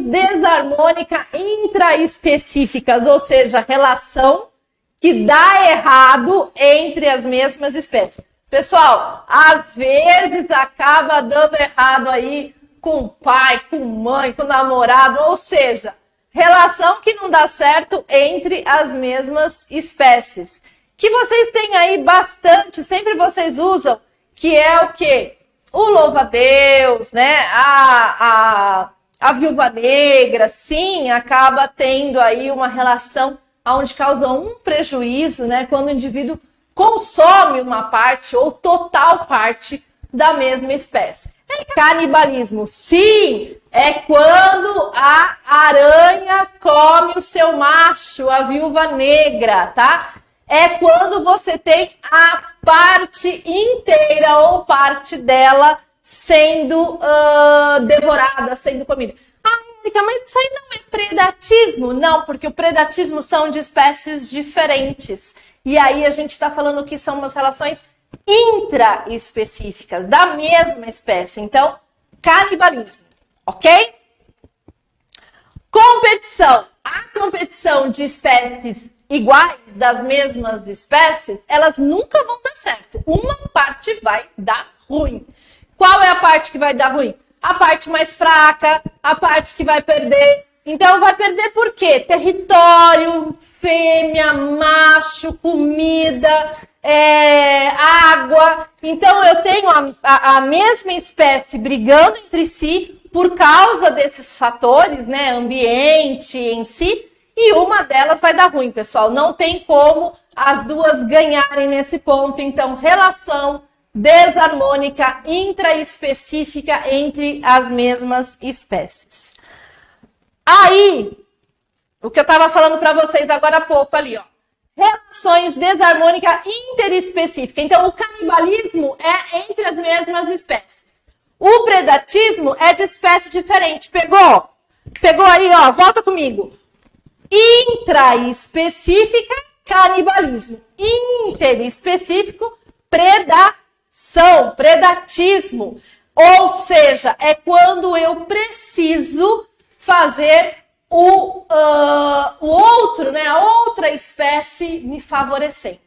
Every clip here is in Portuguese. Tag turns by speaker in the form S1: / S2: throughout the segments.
S1: desarmônica intraespecíficas, ou seja, relação que dá errado entre as mesmas espécies. Pessoal, às vezes acaba dando errado aí com pai, com mãe, com namorado, ou seja, relação que não dá certo entre as mesmas espécies. Que vocês têm aí bastante, sempre vocês usam, que é o quê? O louva-a-Deus, né? A viúva negra, sim, acaba tendo aí uma relação onde causa um prejuízo, né? Quando o indivíduo consome uma parte ou total parte da mesma espécie. Canibalismo, sim, é quando a aranha come o seu macho, a viúva negra, tá? É quando você tem a parte inteira ou parte dela sendo devorada, sendo comida. Ah, Érica, mas isso aí não é predatismo? Não, porque o predatismo são de espécies diferentes. E aí a gente está falando que são umas relações intraespecíficas da mesma espécie. Então, canibalismo, ok? Competição. A competição de espécies iguais, das mesmas espécies, elas nunca vão dar certo. Uma parte vai dar ruim. Qual é a parte que vai dar ruim? A parte mais fraca, a parte que vai perder. Então, vai perder por quê? Território, fêmea, macho, comida, água. Então, eu tenho a mesma espécie brigando entre si por causa desses fatores, né? Ambiente em si. E uma delas vai dar ruim, pessoal. Não tem como as duas ganharem nesse ponto. Então, relação desarmônica intraespecífica entre as mesmas espécies. Aí, o que eu estava falando para vocês agora há pouco ali, ó. Relações desarmônica interespecífica. Então, o canibalismo é entre as mesmas espécies. O predatismo é de espécie diferente. Pegou? Pegou aí, ó. Volta comigo. Intraespecífica, canibalismo. Interespecífico, predação, predatismo. Ou seja, é quando eu preciso fazer o outro, né, a outra espécie me favorecendo.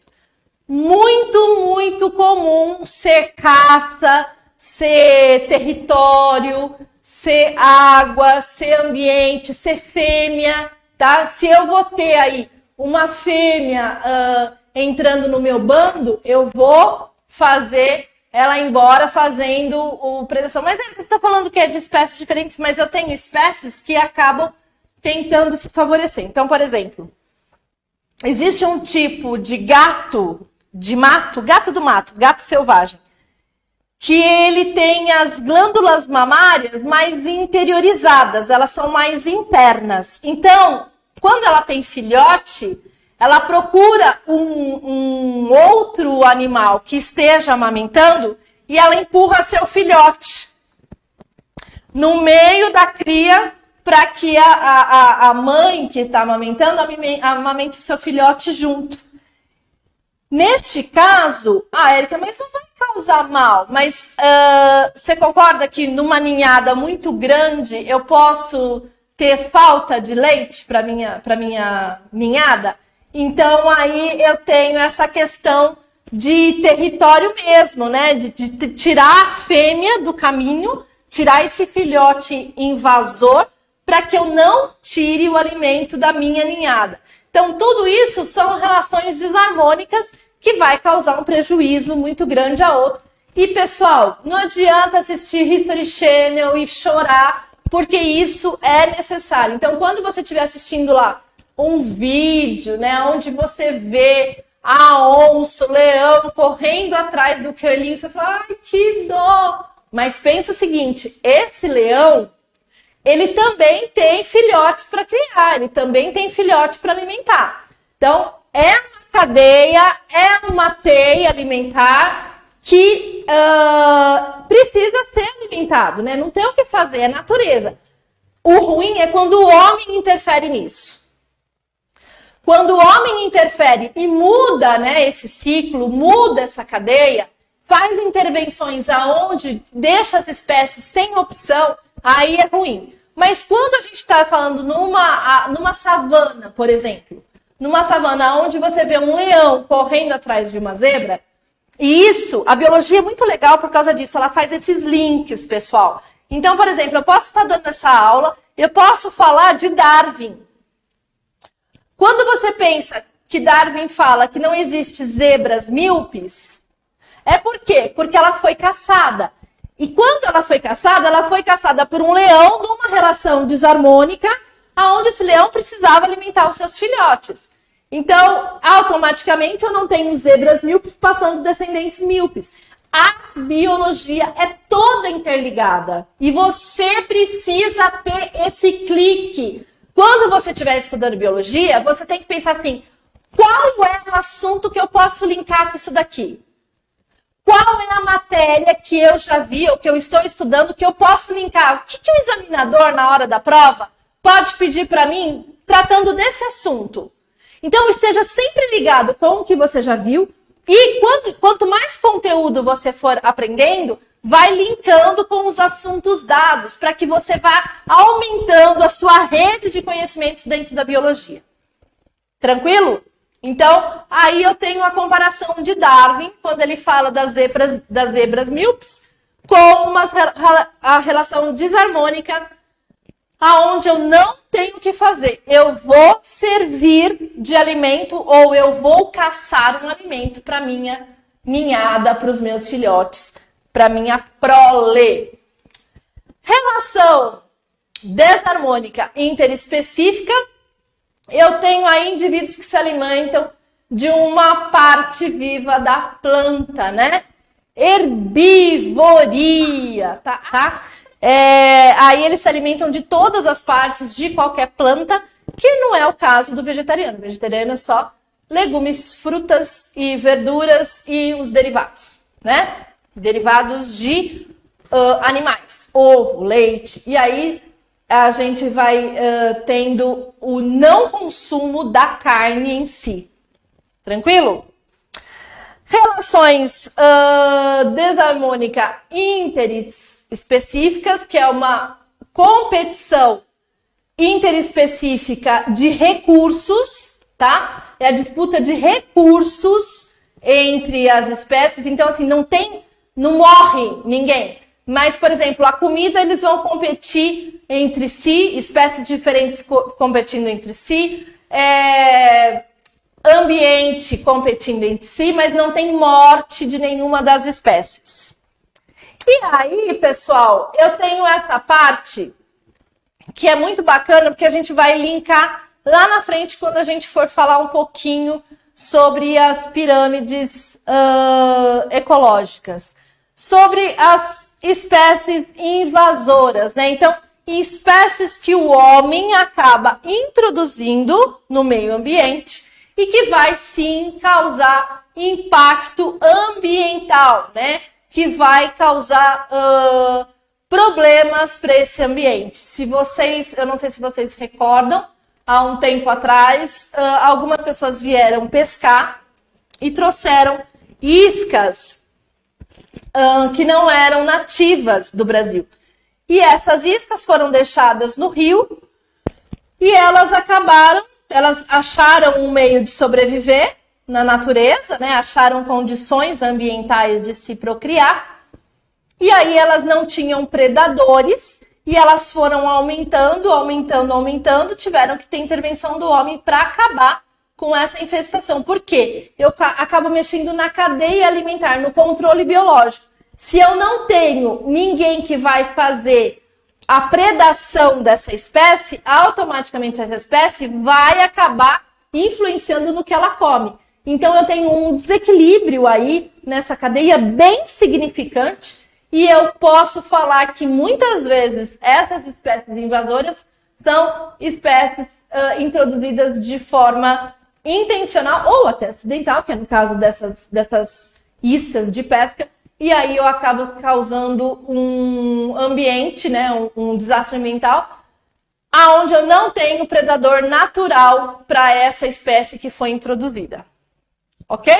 S1: Muito, muito comum ser caça, ser território, ser água, ser ambiente, ser fêmea. Tá? Se eu vou ter aí uma fêmea entrando no meu bando, eu vou fazer ela embora fazendo o predação. Mas você está falando que é de espécies diferentes, mas eu tenho espécies que acabam tentando se favorecer. Então, por exemplo, existe um tipo de gato de mato, gato do mato, gato selvagem, que ele tem as glândulas mamárias mais interiorizadas, elas são mais internas. Então, quando ela tem filhote, ela procura um outro animal que esteja amamentando e ela empurra seu filhote no meio da cria para que a mãe que está amamentando amamente seu filhote junto. Neste caso, Érica, mas não vai causar mal. Mas você concorda que numa ninhada muito grande eu posso ter falta de leite para minha ninhada? Então aí eu tenho essa questão de território mesmo, né? De tirar a fêmea do caminho, tirar esse filhote invasor para que eu não tire o alimento da minha ninhada. Então, tudo isso são relações desarmônicas que vai causar um prejuízo muito grande a outro. E, pessoal, não adianta assistir History Channel e chorar, porque isso é necessário. Então, quando você estiver assistindo lá um vídeo, né, onde você vê a onça, o leão correndo atrás do coelhinho, você fala, ai, que dó! Mas pensa o seguinte, esse leão, ele também tem filhotes para criar, ele também tem filhote para alimentar. Então, é uma cadeia, é uma teia alimentar que precisa ser alimentado, né? Não tem o que fazer, é natureza. O ruim é quando o homem interfere nisso. Quando o homem interfere e muda, né, esse ciclo, muda essa cadeia, faz intervenções aonde deixa as espécies sem opção, aí é ruim. Mas quando a gente está falando numa savana, por exemplo, numa savana onde você vê um leão correndo atrás de uma zebra, e isso, a biologia é muito legal por causa disso, ela faz esses links, pessoal. Então, por exemplo, eu posso estar dando essa aula, eu posso falar de Darwin. Quando você pensa que Darwin fala que não existe zebras míopes, é por quê? Porque ela foi caçada. E quando ela foi caçada por um leão numa relação desarmônica, onde esse leão precisava alimentar os seus filhotes. Então, automaticamente, eu não tenho zebras míopes passando descendentes míopes. A biologia é toda interligada. E você precisa ter esse clique. Quando você estiver estudando biologia, você tem que pensar assim, qual é o assunto que eu posso linkar com isso daqui? Qual é a matéria que eu já vi ou que eu estou estudando que eu posso linkar? O que o examinador, na hora da prova, pode pedir para mim tratando desse assunto? Então, esteja sempre ligado com o que você já viu e quanto mais conteúdo você for aprendendo, vai linkando com os assuntos dados para que você vá aumentando a sua rede de conhecimentos dentro da biologia. Tranquilo? Então, aí eu tenho a comparação de Darwin, quando ele fala das zebras míopes, com a relação desarmônica, aonde eu não tenho o que fazer. Eu vou servir de alimento ou eu vou caçar um alimento para minha ninhada, para os meus filhotes, para minha prole. Relação desarmônica interespecífica. Eu tenho aí indivíduos que se alimentam de uma parte viva da planta, né? Herbivoria, tá? Aí eles se alimentam de todas as partes de qualquer planta, que não é o caso do vegetariano. O vegetariano é só legumes, frutas e verduras e os derivados, né? Derivados de animais, ovo, leite. E aí a gente vai tendo o não consumo da carne em si. Tranquilo? Relações desarmônica interespecíficas, que é uma competição interespecífica de recursos, tá? É a disputa de recursos entre as espécies. Então, assim, não morre ninguém. Mas, por exemplo, a comida, eles vão competir entre si, espécies diferentes competindo entre si, ambiente competindo entre si, mas não tem morte de nenhuma das espécies. E aí, pessoal, eu tenho essa parte que é muito bacana, porque a gente vai linkar lá na frente quando a gente for falar um pouquinho sobre as pirâmides ecológicas. Sobre as espécies invasoras, né? Então, espécies que o homem acaba introduzindo no meio ambiente e que vai sim causar impacto ambiental, né? Que vai causar problemas para esse ambiente. Eu não sei se vocês recordam, há um tempo atrás, algumas pessoas vieram pescar e trouxeram iscas que não eram nativas do Brasil. E essas iscas foram deixadas no rio e elas acharam um meio de sobreviver na natureza, né? Acharam condições ambientais de se procriar. E aí elas não tinham predadores e elas foram aumentando, tiveram que ter intervenção do homem para acabar com essa infestação. Por quê? Eu acabo mexendo na cadeia alimentar, no controle biológico. Se eu não tenho ninguém que vai fazer a predação dessa espécie, automaticamente essa espécie vai acabar influenciando no que ela come. Então eu tenho um desequilíbrio aí nessa cadeia bem significante e eu posso falar que muitas vezes essas espécies invasoras são espécies introduzidas de forma intencional ou até acidental, que é no caso dessas iscas de pesca, e aí eu acabo causando um ambiente, né, um desastre ambiental, aonde eu não tenho predador natural para essa espécie que foi introduzida. Ok?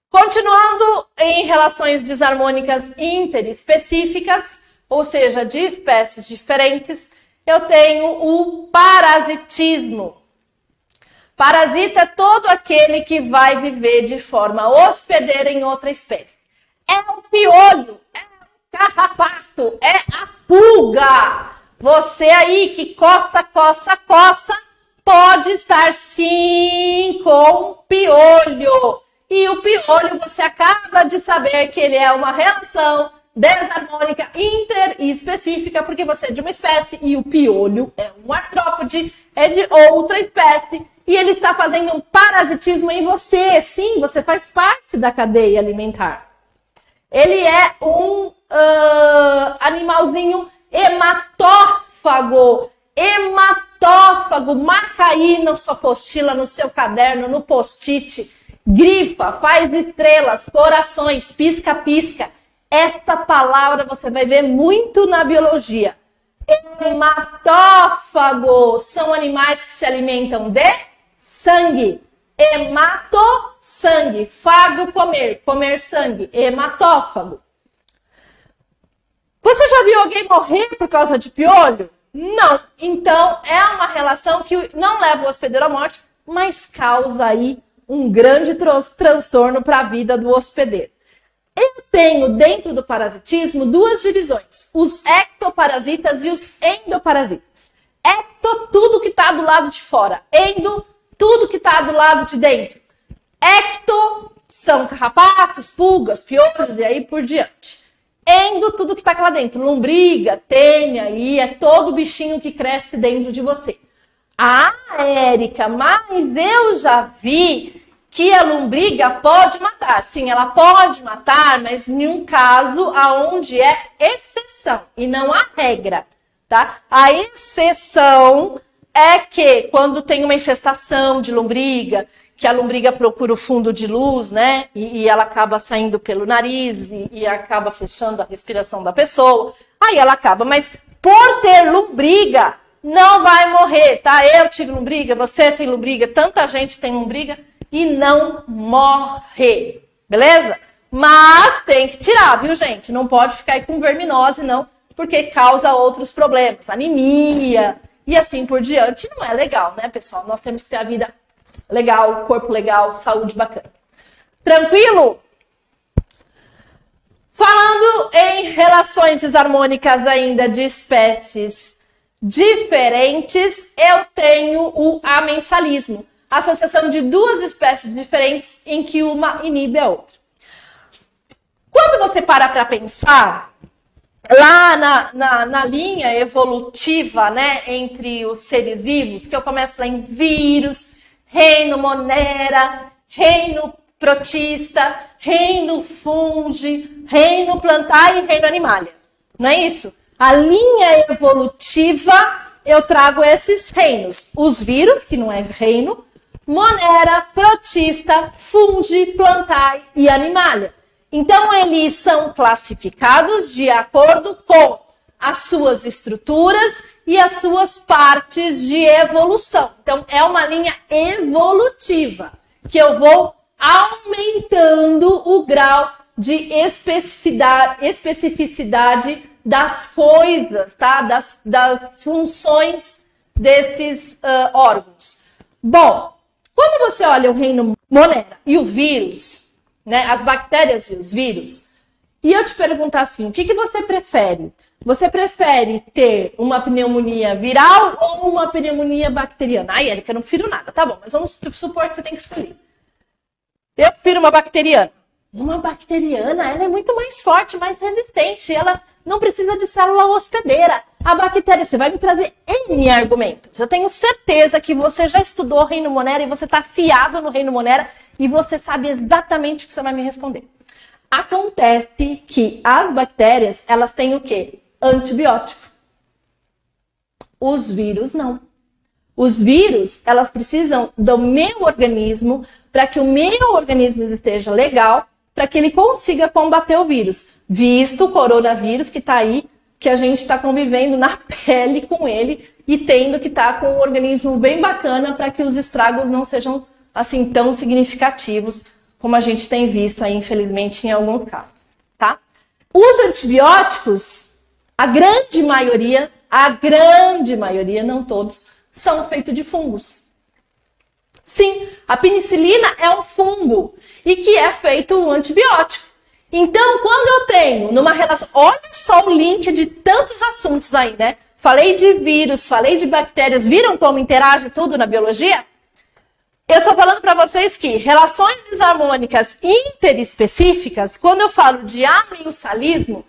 S1: Continuando em relações desarmônicas interespecíficas, ou seja, de espécies diferentes, eu tenho o parasitismo. Parasita é todo aquele que vai viver de forma hospedeira em outra espécie. É o piolho, é o carrapato, é a pulga. Você aí que coça, pode estar sim com piolho. E o piolho, você acaba de saber que ele é uma relação desarmônica interespecífica, porque você é de uma espécie e o piolho é um artrópode, é de outra espécie. E ele está fazendo um parasitismo em você. Sim, você faz parte da cadeia alimentar. Ele é um animalzinho hematófago. Hematófago. Marca aí na sua apostila, no seu caderno, no post-it. Grifa, faz estrelas, corações, pisca-pisca. Esta palavra você vai ver muito na biologia. Hematófago são animais que se alimentam de sangue. Hemato, sangue. Fago, comer. Comer sangue. Hematófago. Você já viu alguém morrer por causa de piolho? Não. Então, é uma relação que não leva o hospedeiro à morte, mas causa aí um grande transtorno para a vida do hospedeiro. Eu tenho dentro do parasitismo duas divisões, os ectoparasitas e os endoparasitas. Ecto, tudo que está do lado de fora. Endo, tudo que está do lado de dentro. Ecto são carrapatos, pulgas, piolhos e aí por diante. Endo, tudo que está lá dentro. Lombriga, tenha e é todo bichinho que cresce dentro de você. Ah, Érica, mas eu já vi que a lombriga pode matar. Sim, ela pode matar, mas em um caso aonde é exceção e não a regra, tá? A exceção é que quando tem uma infestação de lombriga, que a lombriga procura o fundo de luz, né? E ela acaba saindo pelo nariz e acaba fechando a respiração da pessoa. Aí ela acaba, mas por ter lombriga, não vai morrer, tá? Eu tive lombriga, você tem lombriga, tanta gente tem lombriga e não morre, beleza? Mas tem que tirar, viu, gente? Não pode ficar aí com verminose, não, porque causa outros problemas, anemia e assim por diante. Não é legal, né, pessoal? Nós temos que ter a vida legal, corpo legal, saúde bacana. Tranquilo? Falando em relações desarmônicas ainda de espécies diferentes, eu tenho o amensalismo. Associação de duas espécies diferentes em que uma inibe a outra. Quando você para pensar, lá na linha evolutiva, né, entre os seres vivos, que eu começo lá em vírus, reino monera, reino protista, reino fungi, reino plantar e reino animalia. Não é isso? A linha evolutiva, eu trago esses reinos. Os vírus, que não é reino, monera, protista, fungi, plantae e animalia. Então, eles são classificados de acordo com as suas estruturas e as suas partes de evolução. Então, é uma linha evolutiva, que eu vou aumentando o grau de especificidade das coisas, tá? Das funções desses órgãos. Bom, quando você olha o reino monera e o vírus, né, as bactérias e os vírus, e eu te perguntar assim, o que você prefere? Você prefere ter uma pneumonia viral ou uma pneumonia bacteriana? Ai, Érica, eu não prefiro nada. Tá bom, mas vamos supor que você tem que escolher. Eu prefiro uma bacteriana. Uma bacteriana, ela é muito mais forte, mais resistente. Ela não precisa de célula hospedeira. A bactéria, você vai me trazer N argumentos. Eu tenho certeza que você já estudou o reino monera e você está afiado no reino monera e você sabe exatamente o que você vai me responder. Acontece que as bactérias, elas têm o quê? Antibiótico. Os vírus não. Os vírus, elas precisam do meu organismo para que o meu organismo esteja legal, para que ele consiga combater o vírus. Visto o coronavírus que está aí, que a gente está convivendo na pele com ele e tendo que estar com um organismo bem bacana para que os estragos não sejam assim tão significativos como a gente tem visto aí, infelizmente, em alguns casos, tá? Os antibióticos, A grande maioria, não todos, são feitos de fungos. Sim, a penicilina é um fungo e que é feito um antibiótico. Então, quando eu tenho numa relação... Olha só o link de tantos assuntos aí, né? Falei de vírus, falei de bactérias. Viram como interage tudo na biologia? Eu tô falando para vocês que relações desarmônicas interespecíficas, quando eu falo de amensalismo,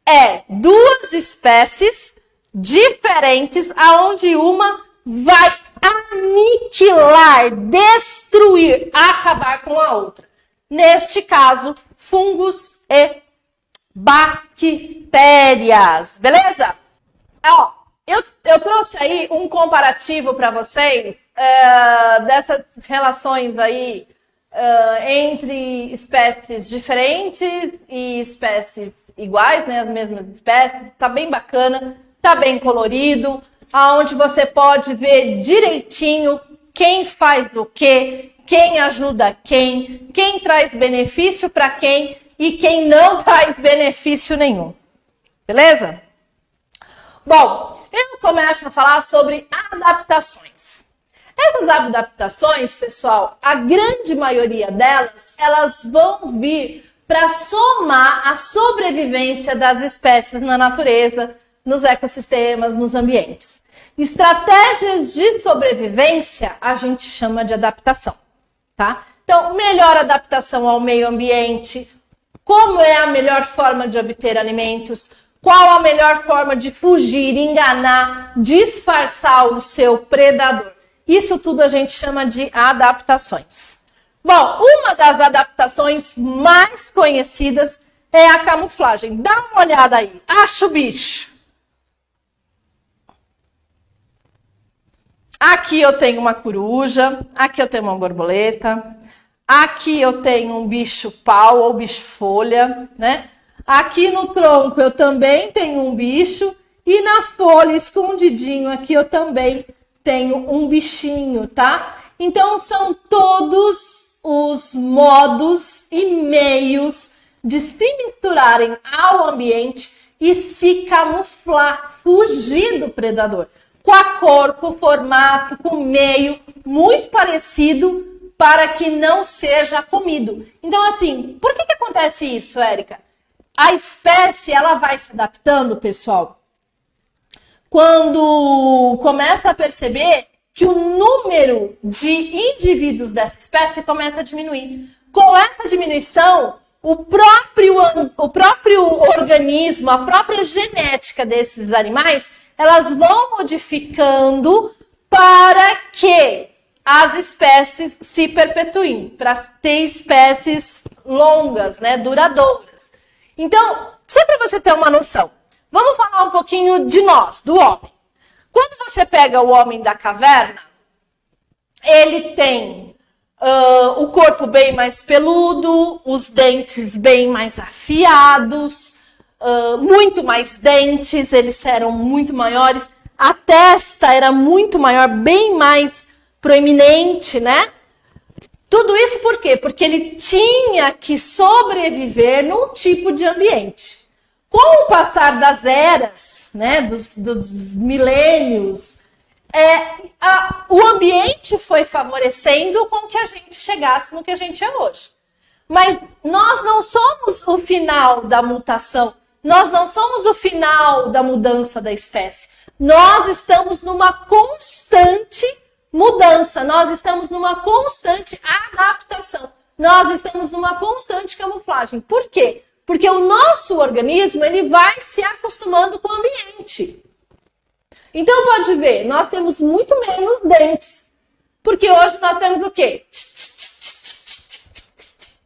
S1: é duas espécies diferentes, aonde uma vai aniquilar, destruir, acabar com a outra. Neste caso, fungos e bactérias. Beleza? Ó, eu trouxe aí um comparativo para vocês dessas relações aí entre espécies diferentes e espécies iguais, né, as mesmas espécies. Tá bem bacana, tá bem colorido, aonde você pode ver direitinho quem faz o quê, quem ajuda quem traz benefício para quem e quem não traz benefício nenhum. Beleza? Bom, eu começo a falar sobre adaptações. Essas adaptações, pessoal, a grande maioria delas, elas vão vir para somar a sobrevivência das espécies na natureza, nos ecossistemas, nos ambientes. Estratégias de sobrevivência a gente chama de adaptação, tá? Então, melhor adaptação ao meio ambiente, como é a melhor forma de obter alimentos, qual a melhor forma de fugir, enganar, disfarçar o seu predador. Isso tudo a gente chama de adaptações. Bom, uma das adaptações mais conhecidas é a camuflagem. Dá uma olhada aí. Acha o bicho. Aqui eu tenho uma coruja, aqui eu tenho uma borboleta, aqui eu tenho um bicho-pau ou bicho-folha, né? Aqui no tronco eu também tenho um bicho e na folha, escondidinho aqui, eu também tenho um bichinho, tá? Então são todos os modos e meios de se misturarem ao ambiente e se camuflar, fugir do predador. Com a cor, com o formato, com o meio, muito parecido para que não seja comido. Então, assim, por que acontece isso, Érica? A espécie, ela vai se adaptando, pessoal, quando começa a perceber que o número de indivíduos dessa espécie começa a diminuir. Com essa diminuição, o próprio organismo, a própria genética desses animais, elas vão modificando para que as espécies se perpetuem, para ter espécies longas, né, duradouras. Então, só para você ter uma noção, vamos falar um pouquinho de nós, do homem. Quando você pega o homem da caverna, ele tem o corpo bem mais peludo, os dentes bem mais afiados, muito mais dentes, eles eram muito maiores, a testa era muito maior, bem mais proeminente, né? Tudo isso por quê? Porque ele tinha que sobreviver num tipo de ambiente. Com o passar das eras, né, dos milênios, o ambiente foi favorecendo com que a gente chegasse no que a gente é hoje. Mas nós não somos o final da mutação, nós não somos o final da mudança da espécie. Nós estamos numa constante mudança, nós estamos numa constante adaptação, nós estamos numa constante camuflagem. Por quê? Porque o nosso organismo, ele vai se acostumando com o ambiente. Então, pode ver, nós temos muito menos dentes. Porque hoje nós temos o quê?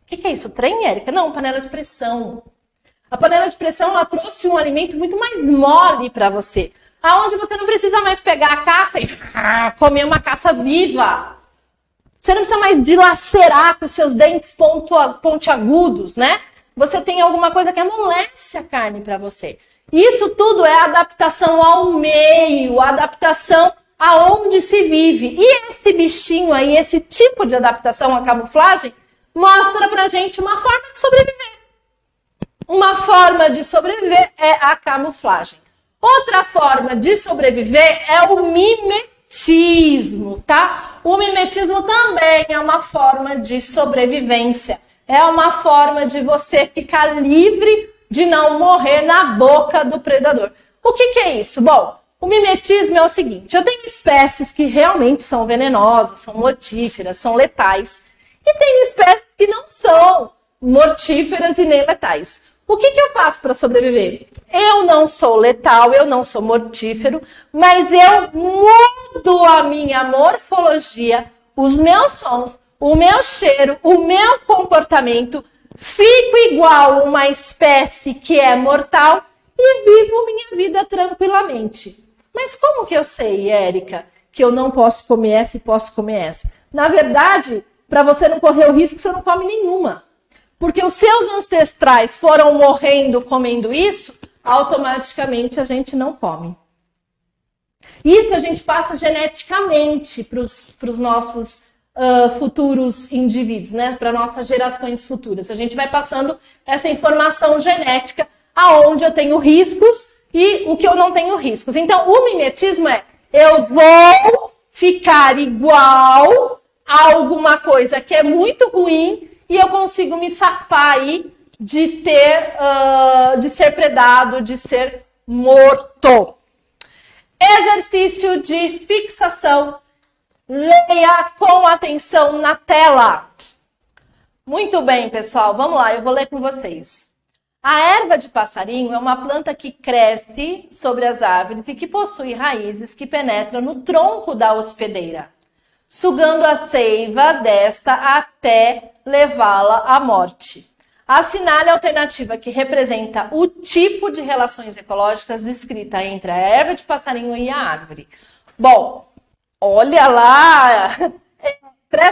S1: O que é isso? Trem, Érica? Não, panela de pressão. A panela de pressão, ela trouxe um alimento muito mais mole para você. Aonde você não precisa mais pegar a caça e comer uma caça viva. Você não precisa mais dilacerar com seus dentes pontiagudos, né? Você tem alguma coisa que amolece a carne para você. Isso tudo é adaptação ao meio, adaptação aonde se vive. E esse bichinho aí, esse tipo de adaptação à camuflagem, mostra pra gente uma forma de sobreviver. Uma forma de sobreviver é a camuflagem. Outra forma de sobreviver é o mimetismo, tá? O mimetismo também é uma forma de sobrevivência. É uma forma de você ficar livre de não morrer na boca do predador. O que é isso? Bom, o mimetismo é o seguinte, eu tenho espécies que realmente são venenosas, são mortíferas, são letais. E tem espécies que não são mortíferas e nem letais. O que eu faço para sobreviver? Eu não sou letal, eu não sou mortífero, mas eu mudo a minha morfologia, os meus sons, o meu cheiro, o meu comportamento, fico igual uma espécie que é mortal e vivo minha vida tranquilamente. Mas como que eu sei, Érica, que eu não posso comer essa e posso comer essa? Na verdade, para você não correr o risco, você não come nenhuma. Porque os seus ancestrais foram morrendo comendo isso, automaticamente a gente não come. Isso a gente passa geneticamente para os nossos futuros indivíduos, né? Para nossas gerações futuras. A gente vai passando essa informação genética aonde eu tenho riscos e o que eu não tenho riscos. Então, o mimetismo é eu vou ficar igual a alguma coisa que é muito ruim e eu consigo me safar aí de ser predado, de ser morto. Exercício de fixação. Leia com atenção na tela. Muito bem, pessoal. Vamos lá, eu vou ler com vocês. A erva de passarinho é uma planta que cresce sobre as árvores e que possui raízes que penetram no tronco da hospedeira, sugando a seiva desta até levá-la à morte. Assinale a alternativa que representa o tipo de relações ecológicas descrita entre a erva de passarinho e a árvore. Bom, olha lá!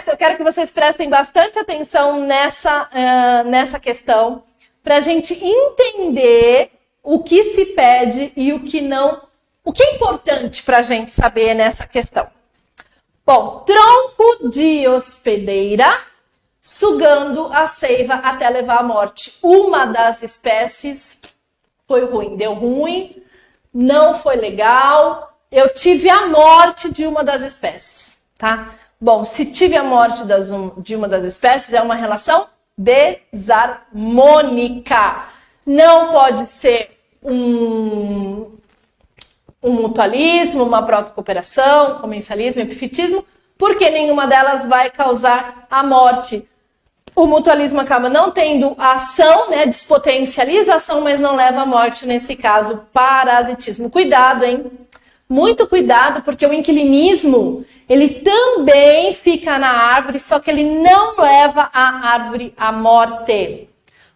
S1: Eu quero que vocês prestem bastante atenção nessa questão para a gente entender o que se pede e o que não. O que é importante para a gente saber nessa questão? Bom, tronco de hospedeira, sugando a seiva até levar à morte. Uma das espécies foi ruim, deu ruim, não foi legal. Eu tive a morte de uma das espécies, tá? Bom, se tive a morte de uma das espécies, é uma relação desarmônica. Não pode ser um mutualismo, uma protocooperação, comencialismo, epifitismo, porque nenhuma delas vai causar a morte. O mutualismo acaba não tendo ação, né, despotencialização, mas não leva à morte, nesse caso, parasitismo. Cuidado, hein? Muito cuidado, porque o inquilinismo, ele também fica na árvore, só que ele não leva a árvore à morte.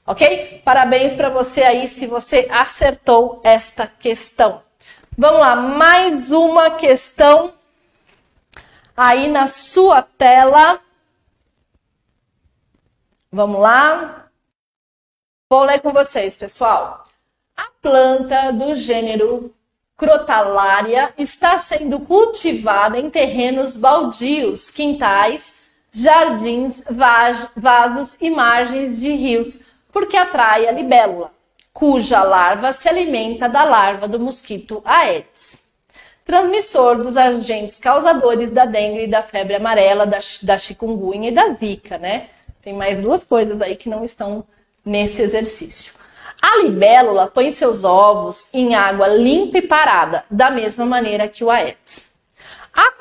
S1: Ok? Parabéns para você aí, se você acertou esta questão. Vamos lá, mais uma questão aí na sua tela. Vamos lá. Vou ler com vocês, pessoal. A planta do gênero Crotalária está sendo cultivada em terrenos baldios, quintais, jardins, vasos e margens de rios, porque atrai a libélula, cuja larva se alimenta da larva do mosquito Aedes, transmissor dos agentes causadores da dengue e da febre amarela, da chikungunya e da zika, né? Tem mais duas coisas aí que não estão nesse exercício. A libélula põe seus ovos em água limpa e parada, da mesma maneira que o Aedes. A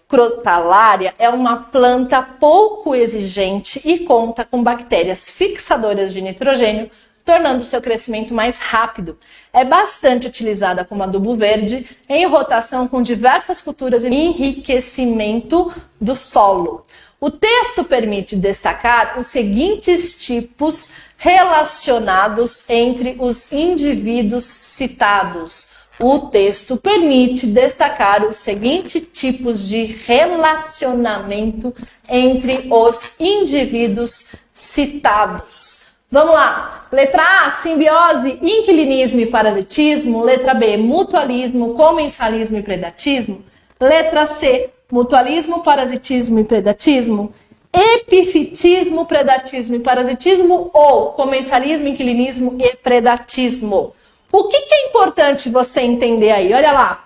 S1: crotalária é uma planta pouco exigente e conta com bactérias fixadoras de nitrogênio, tornando seu crescimento mais rápido. É bastante utilizada como adubo verde, em rotação com diversas culturas e enriquecimento do solo. O texto permite destacar os seguintes tipos relacionados entre os indivíduos citados. O texto permite destacar os seguintes tipos de relacionamento entre os indivíduos citados. Vamos lá. Letra A, simbiose, inquilinismo e parasitismo. Letra B, mutualismo, comencialismo e predatismo. Letra C, mutualismo, parasitismo e predatismo. Epifitismo, predatismo e parasitismo ou comencialismo, inquilinismo e predatismo. O que é importante você entender aí? Olha lá.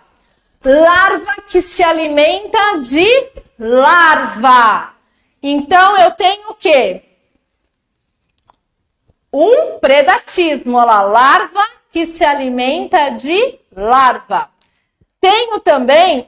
S1: Larva que se alimenta de larva. Então, eu tenho o quê? Um predatismo. Olha lá, larva que se alimenta de larva. Tenho também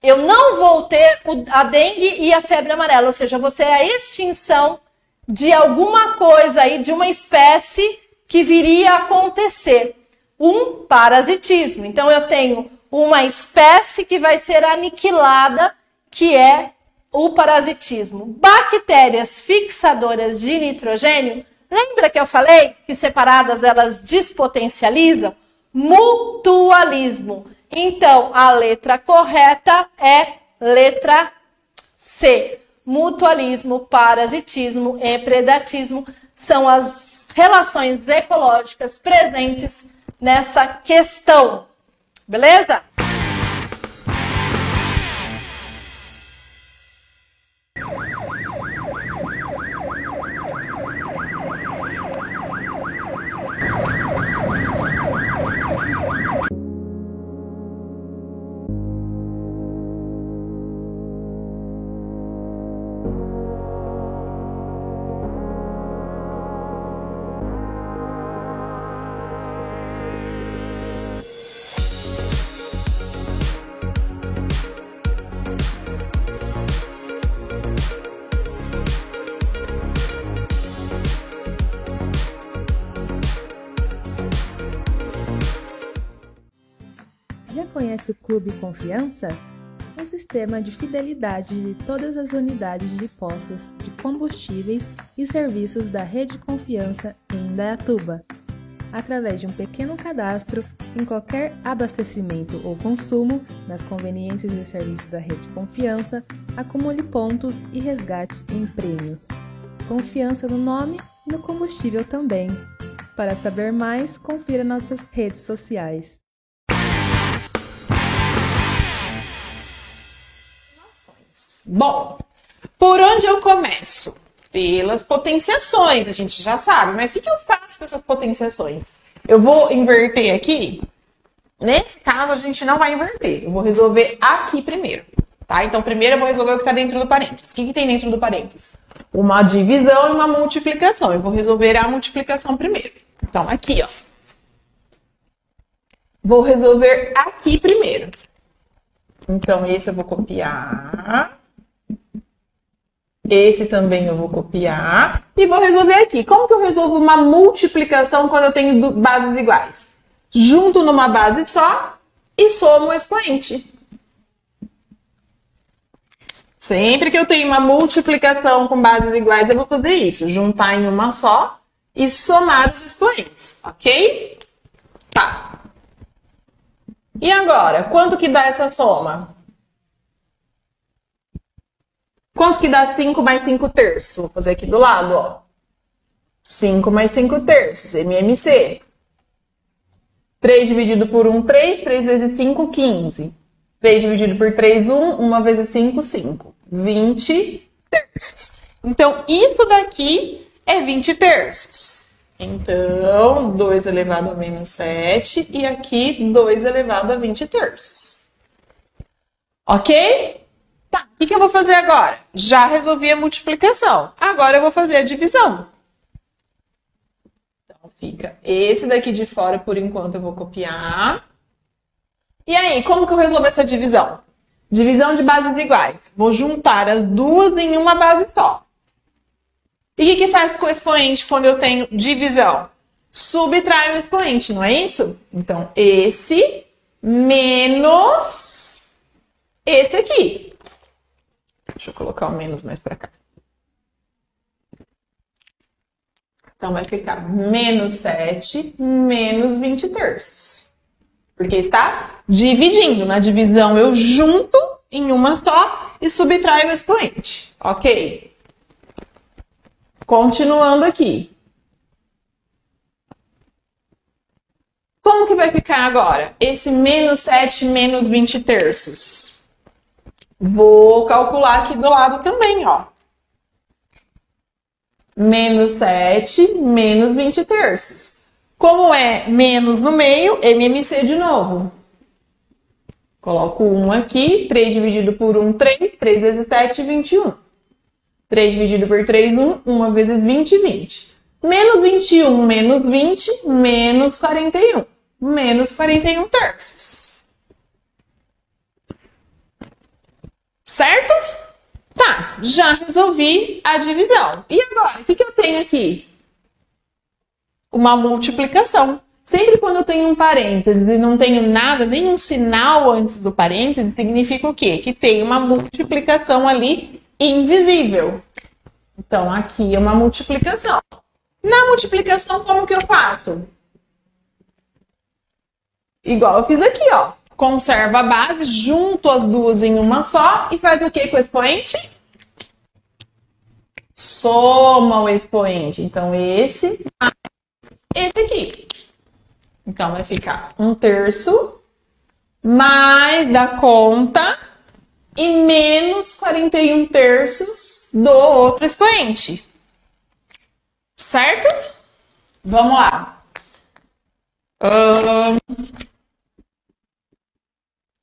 S1: eu não vou ter a dengue e a febre amarela, ou seja, você é a extinção de alguma coisa aí, de uma espécie que viria a acontecer. Um parasitismo. Então, eu tenho uma espécie que vai ser aniquilada, que é o parasitismo. Bactérias fixadoras de nitrogênio, lembra que eu falei que separadas elas despotencializam? Mutualismo. Então, a letra correta é letra C. Mutualismo, parasitismo e predatismo são as relações ecológicas presentes nessa questão. Beleza?
S2: Já conhece o Clube Confiança? Um sistema de fidelidade de todas as unidades de postos de combustíveis e serviços da Rede Confiança em Indaiatuba. Através de um pequeno cadastro em qualquer abastecimento ou consumo nas conveniências e serviços da Rede Confiança, acumule pontos e resgate em prêmios. Confiança no nome e no combustível também. Para saber mais, confira nossas redes sociais.
S3: Bom, por onde eu começo? Pelas potenciações, a gente já sabe, mas o que eu faço com essas potenciações? Eu vou inverter aqui? Nesse caso, a gente não vai inverter, eu vou resolver aqui primeiro, tá? Então, primeiro eu vou resolver o que está dentro do parênteses. O que tem dentro do parênteses? Uma divisão e uma multiplicação. Eu vou resolver a multiplicação primeiro. Então, aqui, ó. Vou resolver aqui primeiro. Então, esse eu vou copiar. Esse também eu vou copiar e vou resolver aqui. Como que eu resolvo uma multiplicação quando eu tenho bases iguais? Junto numa base só e somo o expoente. Sempre que eu tenho uma multiplicação com bases iguais, eu vou fazer isso. Juntar em uma só e somar os expoentes, ok? Tá. E agora, quanto que dá essa soma? Quanto que dá 5 mais 5 terços? Vou fazer aqui do lado, ó. 5 mais 5 terços, MMC. 3 dividido por 1, 3. 3 vezes 5, 15. 3 dividido por 3, 1. 1 vezes 5, 5. 20 terços. Então, isso daqui é 20 terços. Então, 2 elevado a menos 7. E aqui, 2 elevado a 20 terços. Ok? Tá, o que eu vou fazer agora? Já resolvi a multiplicação. Agora eu vou fazer a divisão. Então, fica esse daqui de fora, por enquanto, eu vou copiar. E aí, como que eu resolvo essa divisão? Divisão de bases iguais. Vou juntar as duas em uma base só. E o que faz com o expoente quando eu tenho divisão? Subtrai o expoente, não é isso? Então, esse menos esse aqui. Deixa eu colocar o menos mais para cá. Então, vai ficar menos 7 menos 20 terços. Porque está dividindo. Na divisão, eu junto em uma só e subtraio o expoente. Ok? Continuando aqui. Como que vai ficar agora? Esse menos 7 menos 20 terços. Vou calcular aqui do lado também, ó. menos 7, menos 20 terços. Como é menos no meio, MMC de novo. Coloco 1 aqui, 3 dividido por 1, 3. 3 vezes 7, 21. 3 dividido por 3, 1. 1 vezes 20, 20. Menos 21, menos 20, menos 41. Menos 41 terços. Certo? Tá, já resolvi a divisão. E agora, o que eu tenho aqui? Uma multiplicação. Sempre quando eu tenho um parênteses e não tenho nada, nenhum sinal antes do parênteses, significa o quê? Que tem uma multiplicação ali invisível. Então, aqui é uma multiplicação. Na multiplicação, como que eu faço? Igual eu fiz aqui, ó. Conserva a base, junto as duas em uma só e faz o que com o expoente? Soma o expoente. Então, esse mais esse aqui. Então, vai ficar 1 terço mais da conta e menos 41 terços do outro expoente. Certo? Vamos lá.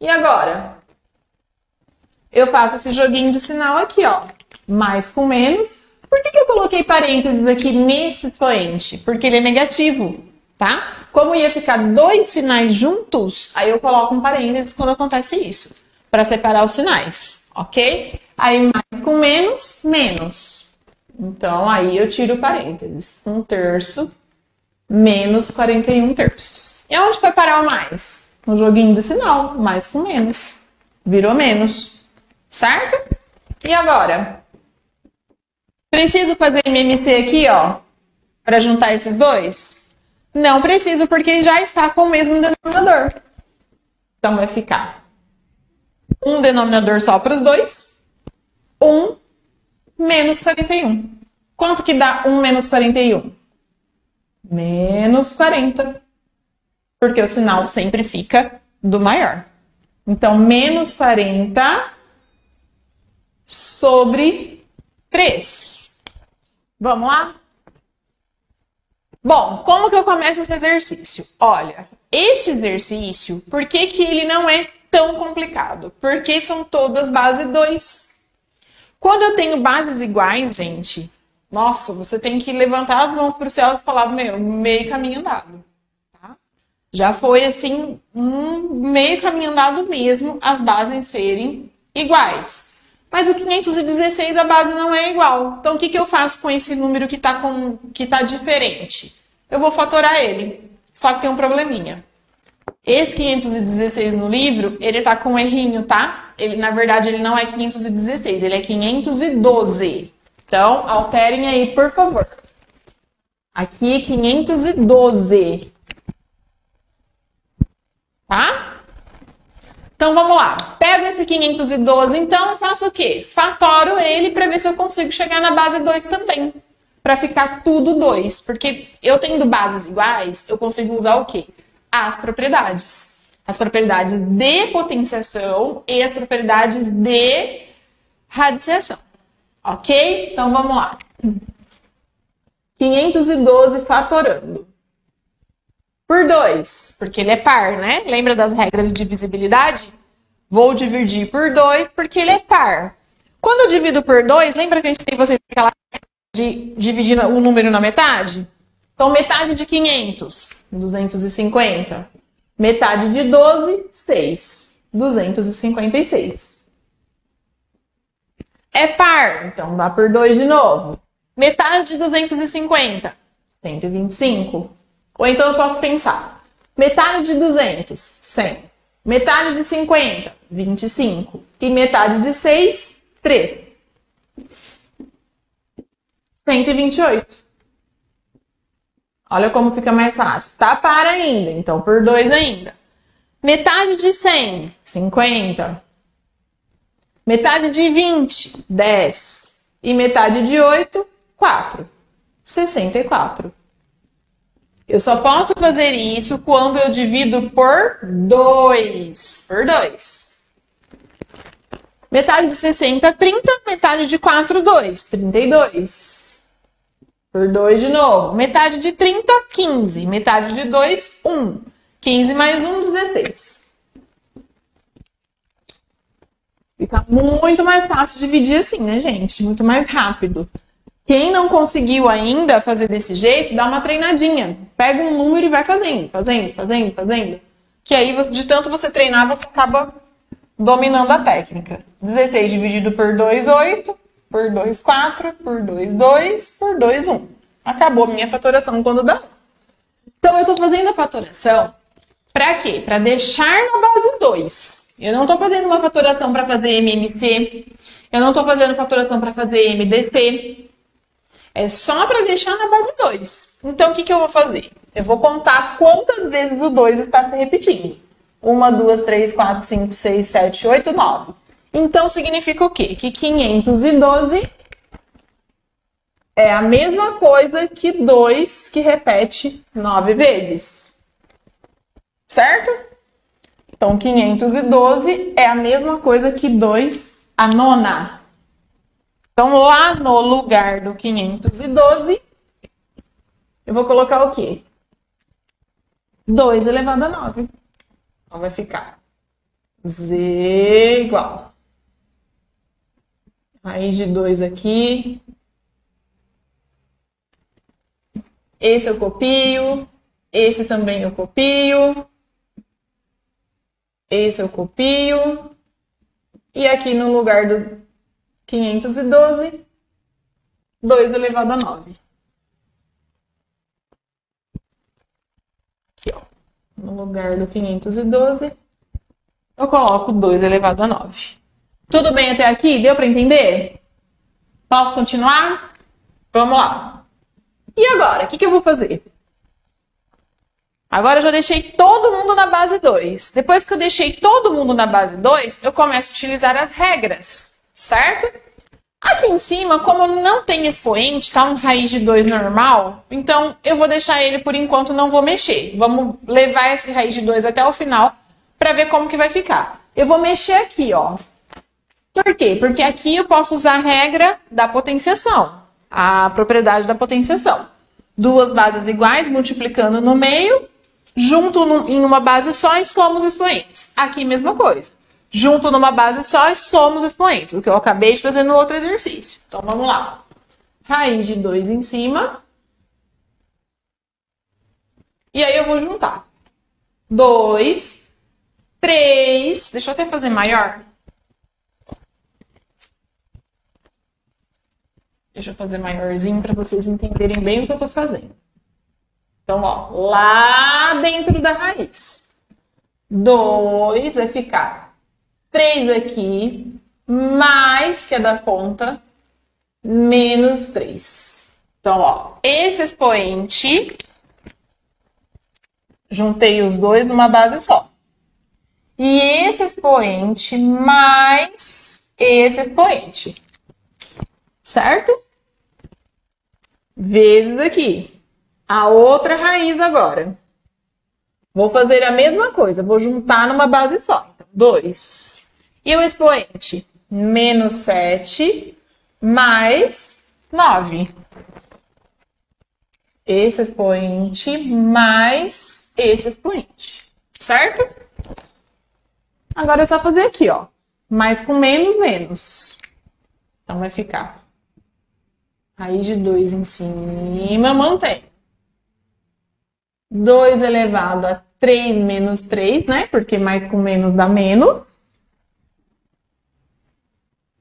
S3: E agora? Eu faço esse joguinho de sinal aqui, ó. Mais com menos. Por que eu coloquei parênteses aqui nesse expoente? Porque ele é negativo, tá? Como ia ficar dois sinais juntos, aí eu coloco um parênteses quando acontece isso. Para separar os sinais, ok? Aí mais com menos, menos. Então, aí eu tiro o parênteses. 1 terço menos 41 terços. E onde foi parar o mais? No joguinho de sinal. Mais com menos. Virou menos. Certo? E agora? Preciso fazer MMC aqui, ó, para juntar esses dois? Não preciso, porque já está com o mesmo denominador. Então, vai ficar um denominador só para os dois. 1 menos 41. Quanto que dá 1 menos 41? Menos 40. Porque o sinal sempre fica do maior. Então, menos 40 sobre 3. Vamos lá? Bom, como que eu começo esse exercício? Olha, esse exercício, por que que ele não é tão complicado? Porque são todas base 2. Quando eu tenho bases iguais, gente, nossa, você tem que levantar as mãos para o céu e falar, meu, meio caminho andado. Tá? Já foi, assim, meio caminho andado mesmo as bases serem iguais. Mas o 516, a base não é igual. Então, o que eu faço com esse número que tá diferente? Eu vou fatorar ele. Só que tem um probleminha. Esse 516 no livro, ele tá com um errinho, tá? Ele, na verdade, ele não é 516, ele é 512. Então, alterem aí, por favor. Aqui, 512. Tá? Então, vamos lá. Pego esse 512, então, faço o quê? Fatoro ele para ver se eu consigo chegar na base 2 também. Para ficar tudo 2. Porque eu tendo bases iguais, eu consigo usar o quê? As propriedades. As propriedades de potenciação e as propriedades de radiciação. Ok? Então, vamos lá. 512 fatorando. Por 2, porque ele é par, né? Lembra das regras de divisibilidade? Vou dividir por 2 porque ele é par. Quando eu divido por 2, lembra que eu ensinei vocês aquela regra de dividir o número na metade? Então, metade de 500, 250. Metade de 12, 6. 256. É par, então dá por 2 de novo. Metade de 250, 125. Ou então eu posso pensar, metade de 200, 100. Metade de 50, 25. E metade de 6, 3. 128. Olha como fica mais fácil. Tá par ainda, então por 2 ainda. Metade de 100, 50. Metade de 20, 10. E metade de 8, 4. 64. Eu só posso fazer isso quando eu divido por 2. Por 2. Metade de 60, 30. Metade de 4, 2. 32. por 2 de novo. Metade de 30, 15. Metade de 2, 1. 15 mais 1, 16. Fica muito mais fácil dividir assim, né, gente? Muito mais rápido. Quem não conseguiu ainda fazer desse jeito, dá uma treinadinha. Pega um número e vai fazendo. Que aí, de tanto você treinar, você acaba dominando a técnica. 16 dividido por 2, 8. Por 2, 4. Por 2, 2. Por 2, 1. Acabou a minha fatoração quando dá 1. Então, eu tô fazendo a fatoração pra quê? Pra deixar na base 2. Eu não tô fazendo uma fatoração pra fazer MMC. Eu não tô fazendo fatoração pra fazer MDC. É só para deixar na base 2. Então, o que eu vou fazer? Eu vou contar quantas vezes o 2 está se repetindo. 1, 2, 3, 4, 5, 6, 7, 8, 9. Então, significa o quê? Que 512 é a mesma coisa que 2 que repete 9 vezes. Certo? Então, 512 é a mesma coisa que 2 a nona. Então, lá no lugar do 512, eu vou colocar o quê? 2 elevado a 9. Então, vai ficar Z igual. Raiz de 2 aqui. Esse eu copio. Esse também eu copio. Esse eu copio. E aqui no lugar do 512, 2 elevado a 9. Aqui, ó. No lugar do 512, eu coloco 2 elevado a 9. Tudo bem até aqui? Deu para entender? Posso continuar? Vamos lá. E agora, o que eu vou fazer? Agora eu já deixei todo mundo na base 2. Depois que eu deixei todo mundo na base 2, eu começo a utilizar as regras, certo? Aqui em cima, como não tem expoente, tá um raiz de 2 normal, então eu vou deixar ele por enquanto, não vou mexer. Vamos levar esse raiz de 2 até o final para ver como que vai ficar. Eu vou mexer aqui, ó. Por quê? Porque aqui eu posso usar a regra da potenciação, a propriedade da potenciação. Duas bases iguais, multiplicando no meio, junto em uma base só e somos expoentes. Aqui, mesma coisa. Junto numa base só e somos expoentes, o que eu acabei de fazer no outro exercício. Então, vamos lá. Raiz de 2 em cima. E aí, eu vou juntar. 2, 3... Deixa eu até fazer maior. Deixa eu fazer maiorzinho para vocês entenderem bem o que eu tô fazendo. Então, ó, lá dentro da raiz. 2 vai ficar 3 aqui, mais que é da conta, menos 3. Então, ó, esse expoente, juntei os dois numa base só. E esse expoente mais esse expoente. Certo? Vezes aqui. A outra raiz agora. Vou fazer a mesma coisa. Vou juntar numa base só. Então, 2. E o expoente? Menos 7 mais 9. Esse expoente mais esse expoente. Certo? Agora é só fazer aqui, ó. Mais com menos, menos. Então, vai ficar raiz de 2 em cima, mantém. 2 elevado a 3 menos 3, né? Porque mais com menos dá menos.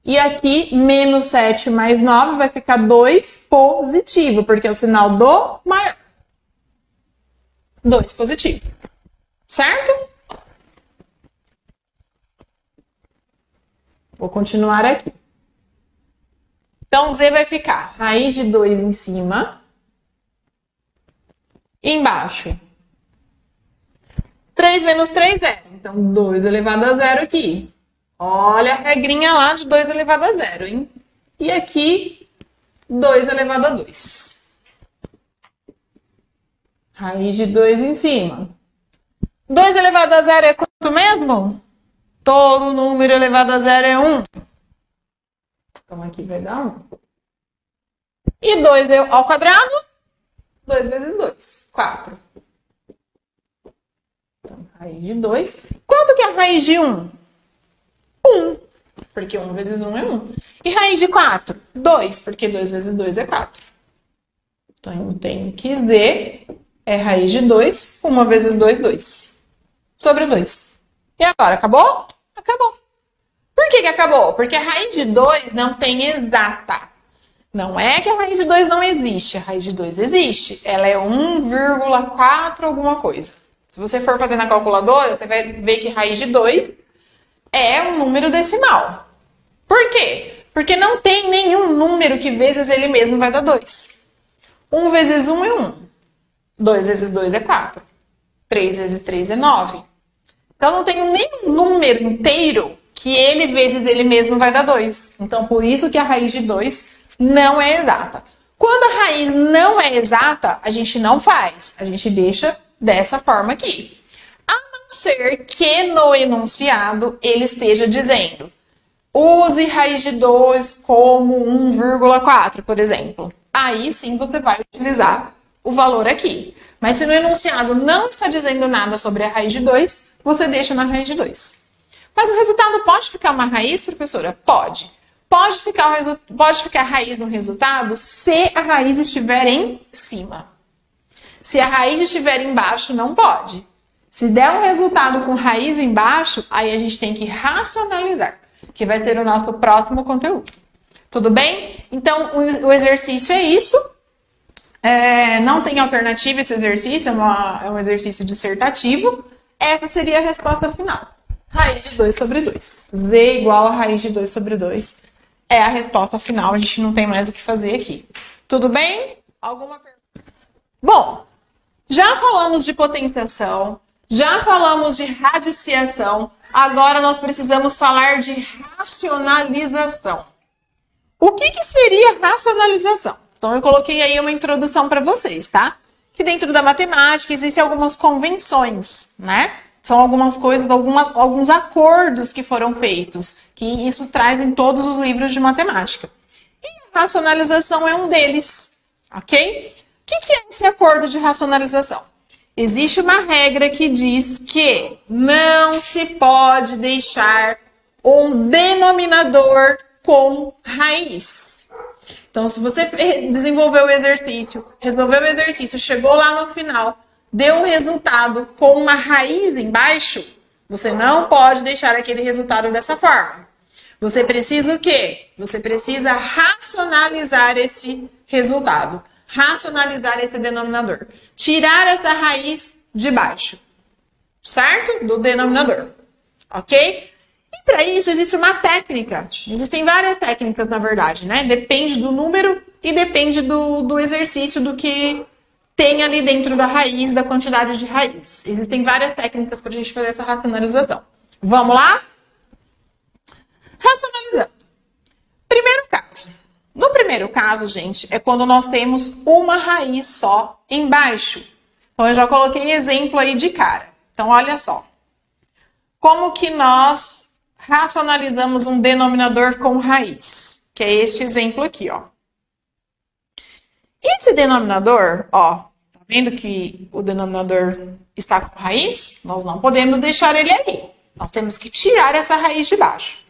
S3: E aqui, menos 7 mais 9 vai ficar 2 positivo, porque é o sinal do maior. 2 positivo. Certo? Vou continuar aqui. Então, Z vai ficar raiz de 2 em cima. E embaixo. 3 menos 3, 0. Então, 2 elevado a 0 aqui. Olha a regrinha lá de 2 elevado a 0, hein? E aqui, 2 elevado a 2. Raiz de 2 em cima. 2 elevado a 0 é quanto mesmo? Todo número elevado a 0 é 1. Então, aqui vai dar 1. E 2 ao quadrado, 2 vezes 2, 4. Então, raiz de 2. Quanto que é a raiz de 1? 1. Porque 1 vezes 1 é 1. E raiz de 4? 2, porque 2 vezes 2 é 4. Então, eu tenho que Z é raiz de 2, 1 vezes 2, 2. Sobre 2. E agora, acabou? Acabou. Por que acabou? Porque a raiz de 2 não tem exata. Não é que a raiz de 2 não existe. A raiz de 2 existe. Ela é 1,4 alguma coisa. Se você for fazer na calculadora, você vai ver que raiz de 2 é um número decimal. Por quê? Porque não tem nenhum número que vezes ele mesmo vai dar 2. 1 vezes 1 é 1. 2 vezes 2 é 4. 3 vezes 3 é 9. Então, não tenho nenhum número inteiro que ele vezes ele mesmo vai dar 2. Então, por isso que a raiz de 2 não é exata. Quando a raiz não é exata, a gente não faz. A gente deixa dessa forma aqui. A não ser que no enunciado ele esteja dizendo use raiz de 2 como 1,4, por exemplo. Aí sim você vai utilizar o valor aqui. Mas se no enunciado não está dizendo nada sobre a raiz de 2, você deixa na raiz de 2. Mas o resultado pode ficar uma raiz, professora? Pode. Pode ficar raiz no resultado se a raiz estiver em cima. Se a raiz estiver embaixo, não pode. Se der um resultado com raiz embaixo, aí a gente tem que racionalizar, que vai ser o nosso próximo conteúdo. Tudo bem? Então, o exercício é isso. Não tem alternativa esse exercício, é um exercício dissertativo. Essa seria a resposta final. Raiz de 2 sobre 2. Z igual a raiz de 2 sobre 2. É a resposta final, a gente não tem mais o que fazer aqui. Tudo bem? Alguma pergunta? Bom, já falamos de potenciação, já falamos de radiciação, agora nós precisamos falar de racionalização. O que seria racionalização? Então, eu coloquei aí uma introdução para vocês, tá? Que dentro da matemática existem algumas convenções, né? São algumas coisas, alguns acordos que foram feitos, que isso traz em todos os livros de matemática. E a racionalização é um deles, ok? O que é esse acordo de racionalização? Existe uma regra que diz que não se pode deixar um denominador com raiz. Então, se você desenvolveu o exercício, resolveu o exercício, chegou lá no final, deu um resultado com uma raiz embaixo, você não pode deixar aquele resultado dessa forma. Você precisa o quê? Você precisa racionalizar esse resultado, racionalizar esse denominador, tirar essa raiz de baixo, certo? Do denominador, ok? E para isso existe uma técnica. Existem várias técnicas, na verdade, né? Depende do número e depende do exercício, do que tem ali dentro da raiz, da quantidade de raiz. Existem várias técnicas para a gente fazer essa racionalização. Vamos lá? Racionalizando. Primeiro caso. No primeiro caso, gente, é quando nós temos uma raiz só embaixo. Então, eu já coloquei exemplo aí de cara. Então, olha só. Como que nós racionalizamos um denominador com raiz? Que é este exemplo aqui, ó. Esse denominador, ó, tá vendo que o denominador está com raiz? Nós não podemos deixar ele aí. Nós temos que tirar essa raiz de baixo.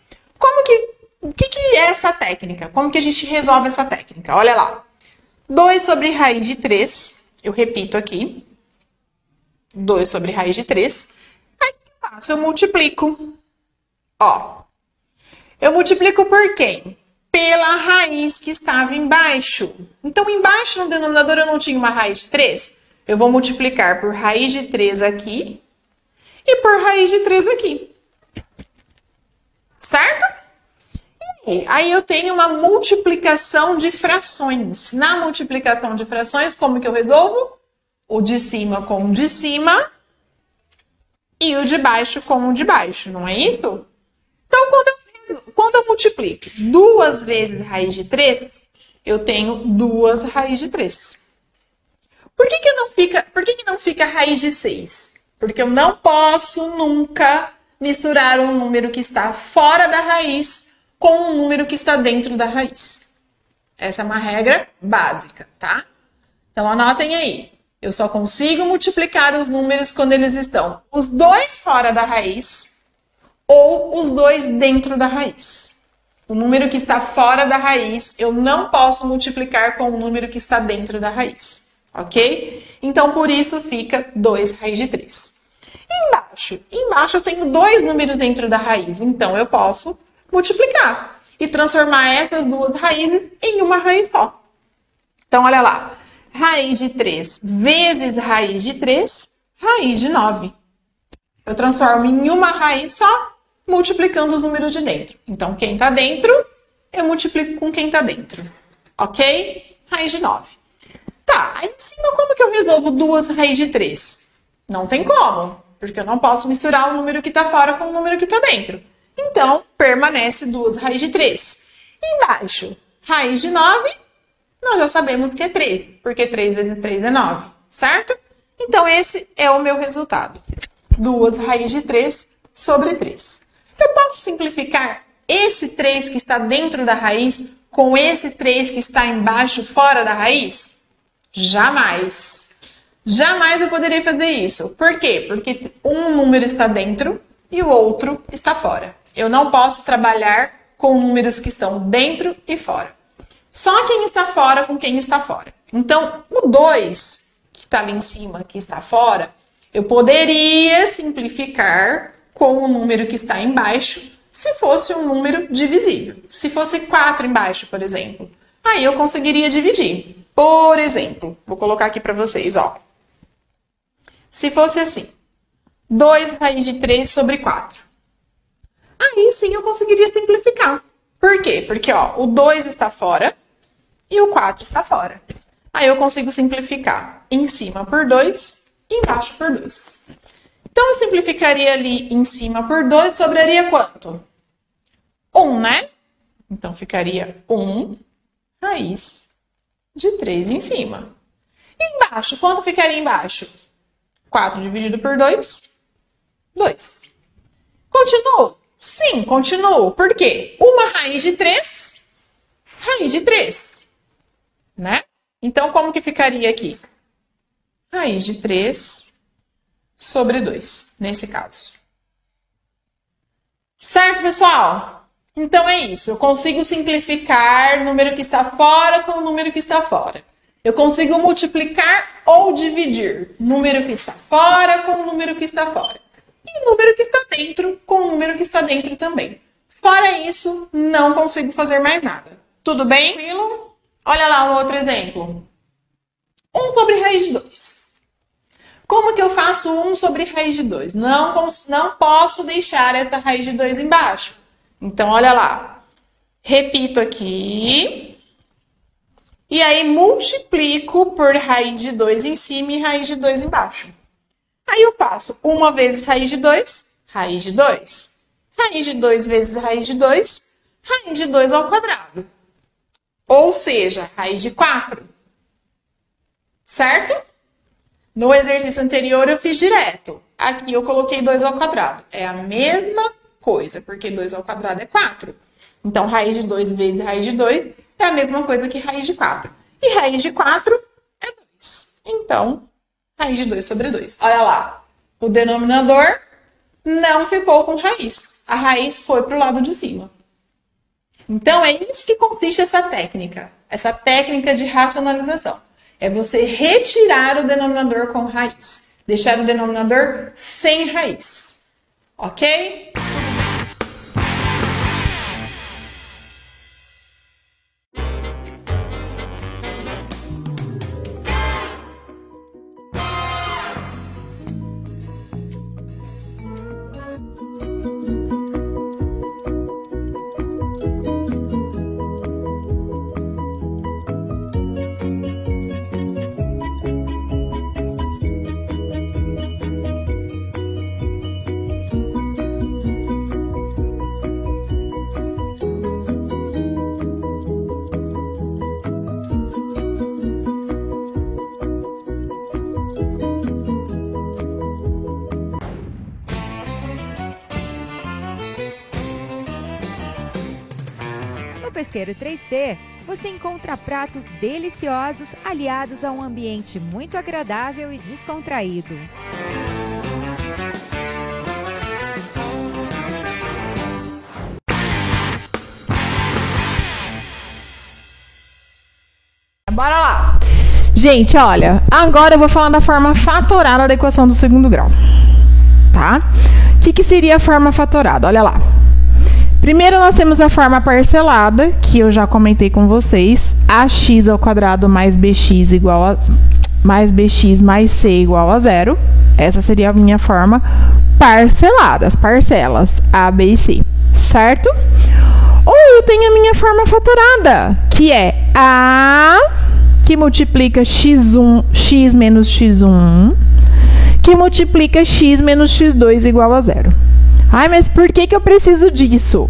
S3: O que é essa técnica? Como que a gente resolve essa técnica? Olha lá. 2 sobre raiz de 3. Eu repito aqui. 2 sobre raiz de 3. Aí, eu multiplico. Ó. Eu multiplico por quem? Pela raiz que estava embaixo. Então, embaixo no denominador eu não tinha uma raiz de 3. Eu vou multiplicar por raiz de 3 aqui e por raiz de 3 aqui. Certo? E aí eu tenho uma multiplicação de frações. Na multiplicação de frações, como que eu resolvo? O de cima com o de cima e o de baixo com o de baixo, não é isso? Então, quando eu multiplico 2 vezes raiz de 3, eu tenho 2 raiz de 3. Por que não fica raiz de 6? Porque eu não posso nunca misturar um número que está fora da raiz com um número que está dentro da raiz. Essa é uma regra básica, tá? Então, anotem aí. Eu só consigo multiplicar os números quando eles estão os dois fora da raiz ou os dois dentro da raiz. O número que está fora da raiz, eu não posso multiplicar com o número que está dentro da raiz, ok? Então, por isso, fica 2 raiz de 3. Embaixo eu tenho dois números dentro da raiz, então eu posso multiplicar e transformar essas duas raízes em uma raiz só. Então, olha lá. Raiz de 3 vezes raiz de 3, raiz de 9. Eu transformo em uma raiz só, multiplicando os números de dentro. Então, quem está dentro, eu multiplico com quem está dentro. Ok? Raiz de 9. Tá, aí em cima, como que eu resolvo duas raiz de 3? Não tem como, porque eu não posso misturar o número que está fora com o número que está dentro. Então, permanece duas raiz de 3. Embaixo, raiz de 9, nós já sabemos que é 3, porque 3 vezes 3 é 9, certo? Então, esse é o meu resultado. 2 raiz de 3 sobre 3. Eu posso simplificar esse 3 que está dentro da raiz com esse 3 que está embaixo, fora da raiz? Jamais. Jamais eu poderia fazer isso. Por quê? Porque um número está dentro e o outro está fora. Eu não posso trabalhar com números que estão dentro e fora. Só quem está fora com quem está fora. Então, o 2, que está ali em cima, que está fora, eu poderia simplificar com o número que está embaixo, se fosse um número divisível. Se fosse 4 embaixo, por exemplo, aí eu conseguiria dividir. Por exemplo, vou colocar aqui para vocês, ó. Se fosse assim, 2 raiz de 3 sobre 4. Aí sim eu conseguiria simplificar. Por quê? Porque, ó, o 2 está fora e o 4 está fora. Aí eu consigo simplificar em cima por 2 e embaixo por 2. Então, eu simplificaria ali em cima por 2, sobraria quanto? 1, né? Então, ficaria 1 raiz de 3 em cima. E embaixo, quanto ficaria embaixo? 4 dividido por 2, 2. Continuo? Sim, continuo. Por quê? Uma raiz de 3, raiz de 3, né? Então, como que ficaria aqui? Raiz de 3 sobre 2, nesse caso. Certo, pessoal? Então, é isso. Eu consigo simplificar o número que está fora com o número que está fora. Eu consigo multiplicar ou dividir número que está fora com o número que está fora. E o número que está dentro com o número que está dentro também. Fora isso, não consigo fazer mais nada. Tudo bem? Tranquilo? Olha lá um outro exemplo. 1 sobre raiz de 2. Como que eu faço 1 sobre raiz de 2? Não posso deixar essa raiz de 2 embaixo. Então, olha lá. Repito aqui. E aí, multiplico por raiz de 2 em cima e raiz de 2 embaixo. Aí, eu faço 1 vezes raiz de 2, raiz de 2. Raiz de 2 vezes raiz de 2, raiz de 2 ao quadrado. Ou seja, raiz de 4. Certo? No exercício anterior, eu fiz direto. Aqui, eu coloquei 2 ao quadrado. É a mesma coisa, porque 2 ao quadrado é 4. Então, raiz de 2 vezes raiz de 2 é a mesma coisa que raiz de 4. E raiz de 4 é 2. Então, raiz de 2 sobre 2. Olha lá, o denominador não ficou com raiz. A raiz foi para o lado de cima. Então, é isso que consiste essa técnica de racionalização. É você retirar o denominador com raiz. Deixar o denominador sem raiz. Ok?
S4: No Pesqueiro 3T, você encontra pratos deliciosos aliados a um ambiente muito agradável e descontraído.
S3: Bora lá! Gente, olha, agora eu vou falar da forma fatorada da equação do segundo grau, tá? O que seria a forma fatorada? Olha lá. Primeiro nós temos a forma parcelada, que eu já comentei com vocês, ax ao quadrado mais bx igual a bx mais c igual a 0. Essa seria a minha forma parcelada, as parcelas a, b e c, certo? Ou eu tenho a minha forma fatorada, que é a que multiplica x1, x menos x1, que multiplica x menos x2 igual a 0. Ai, mas por que eu preciso disso?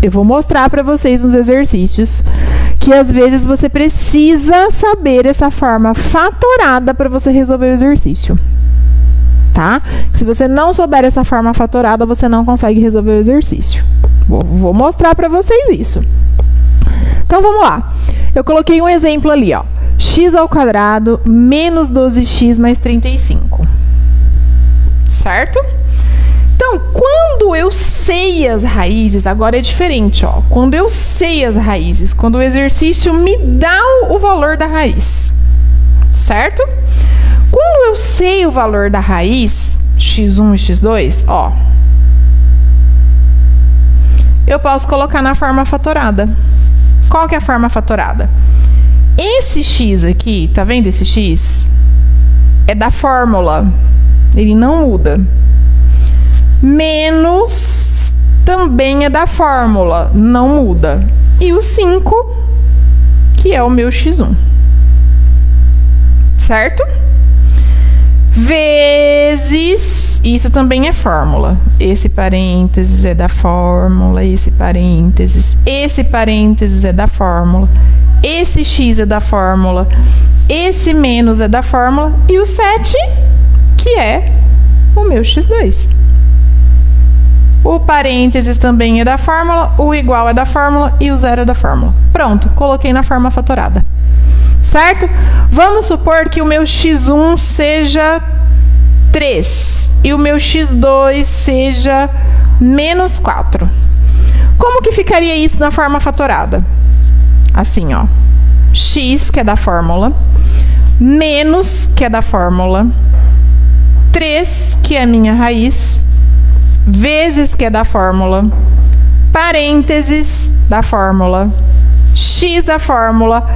S3: Eu vou mostrar para vocês nos exercícios que às vezes você precisa saber essa forma fatorada para você resolver o exercício, tá? Se você não souber essa forma fatorada, você não consegue resolver o exercício. Vou mostrar para vocês isso. Então, vamos lá. Eu coloquei um exemplo ali, ó. X ao quadrado menos 12x mais 35. Certo? Então, quando eu sei as raízes, agora é diferente, ó. Quando eu sei as raízes, quando o exercício me dá o valor da raiz, certo? Quando eu sei o valor da raiz, x1 e x2, ó, eu posso colocar na forma fatorada. Qual que é a forma fatorada? Esse x aqui, tá vendo esse x? É da fórmula, ele não muda. Menos também é da fórmula, não muda. E o 5, que é o meu x1. Certo? Vezes, isso também é fórmula. Esse parênteses é da fórmula, esse parênteses é da fórmula, esse x é da fórmula, esse menos é da fórmula, e o 7, que é o meu x2. O parênteses também é da fórmula, o igual é da fórmula e o zero é da fórmula. Pronto, coloquei na forma fatorada. Certo? Vamos supor que o meu x1 seja 3 e o meu x2 seja menos 4. Como que ficaria isso na forma fatorada? Assim, ó. X, que é da fórmula, menos, que é da fórmula, 3, que é a minha raiz, vezes, que é da fórmula, parênteses da fórmula, x da fórmula.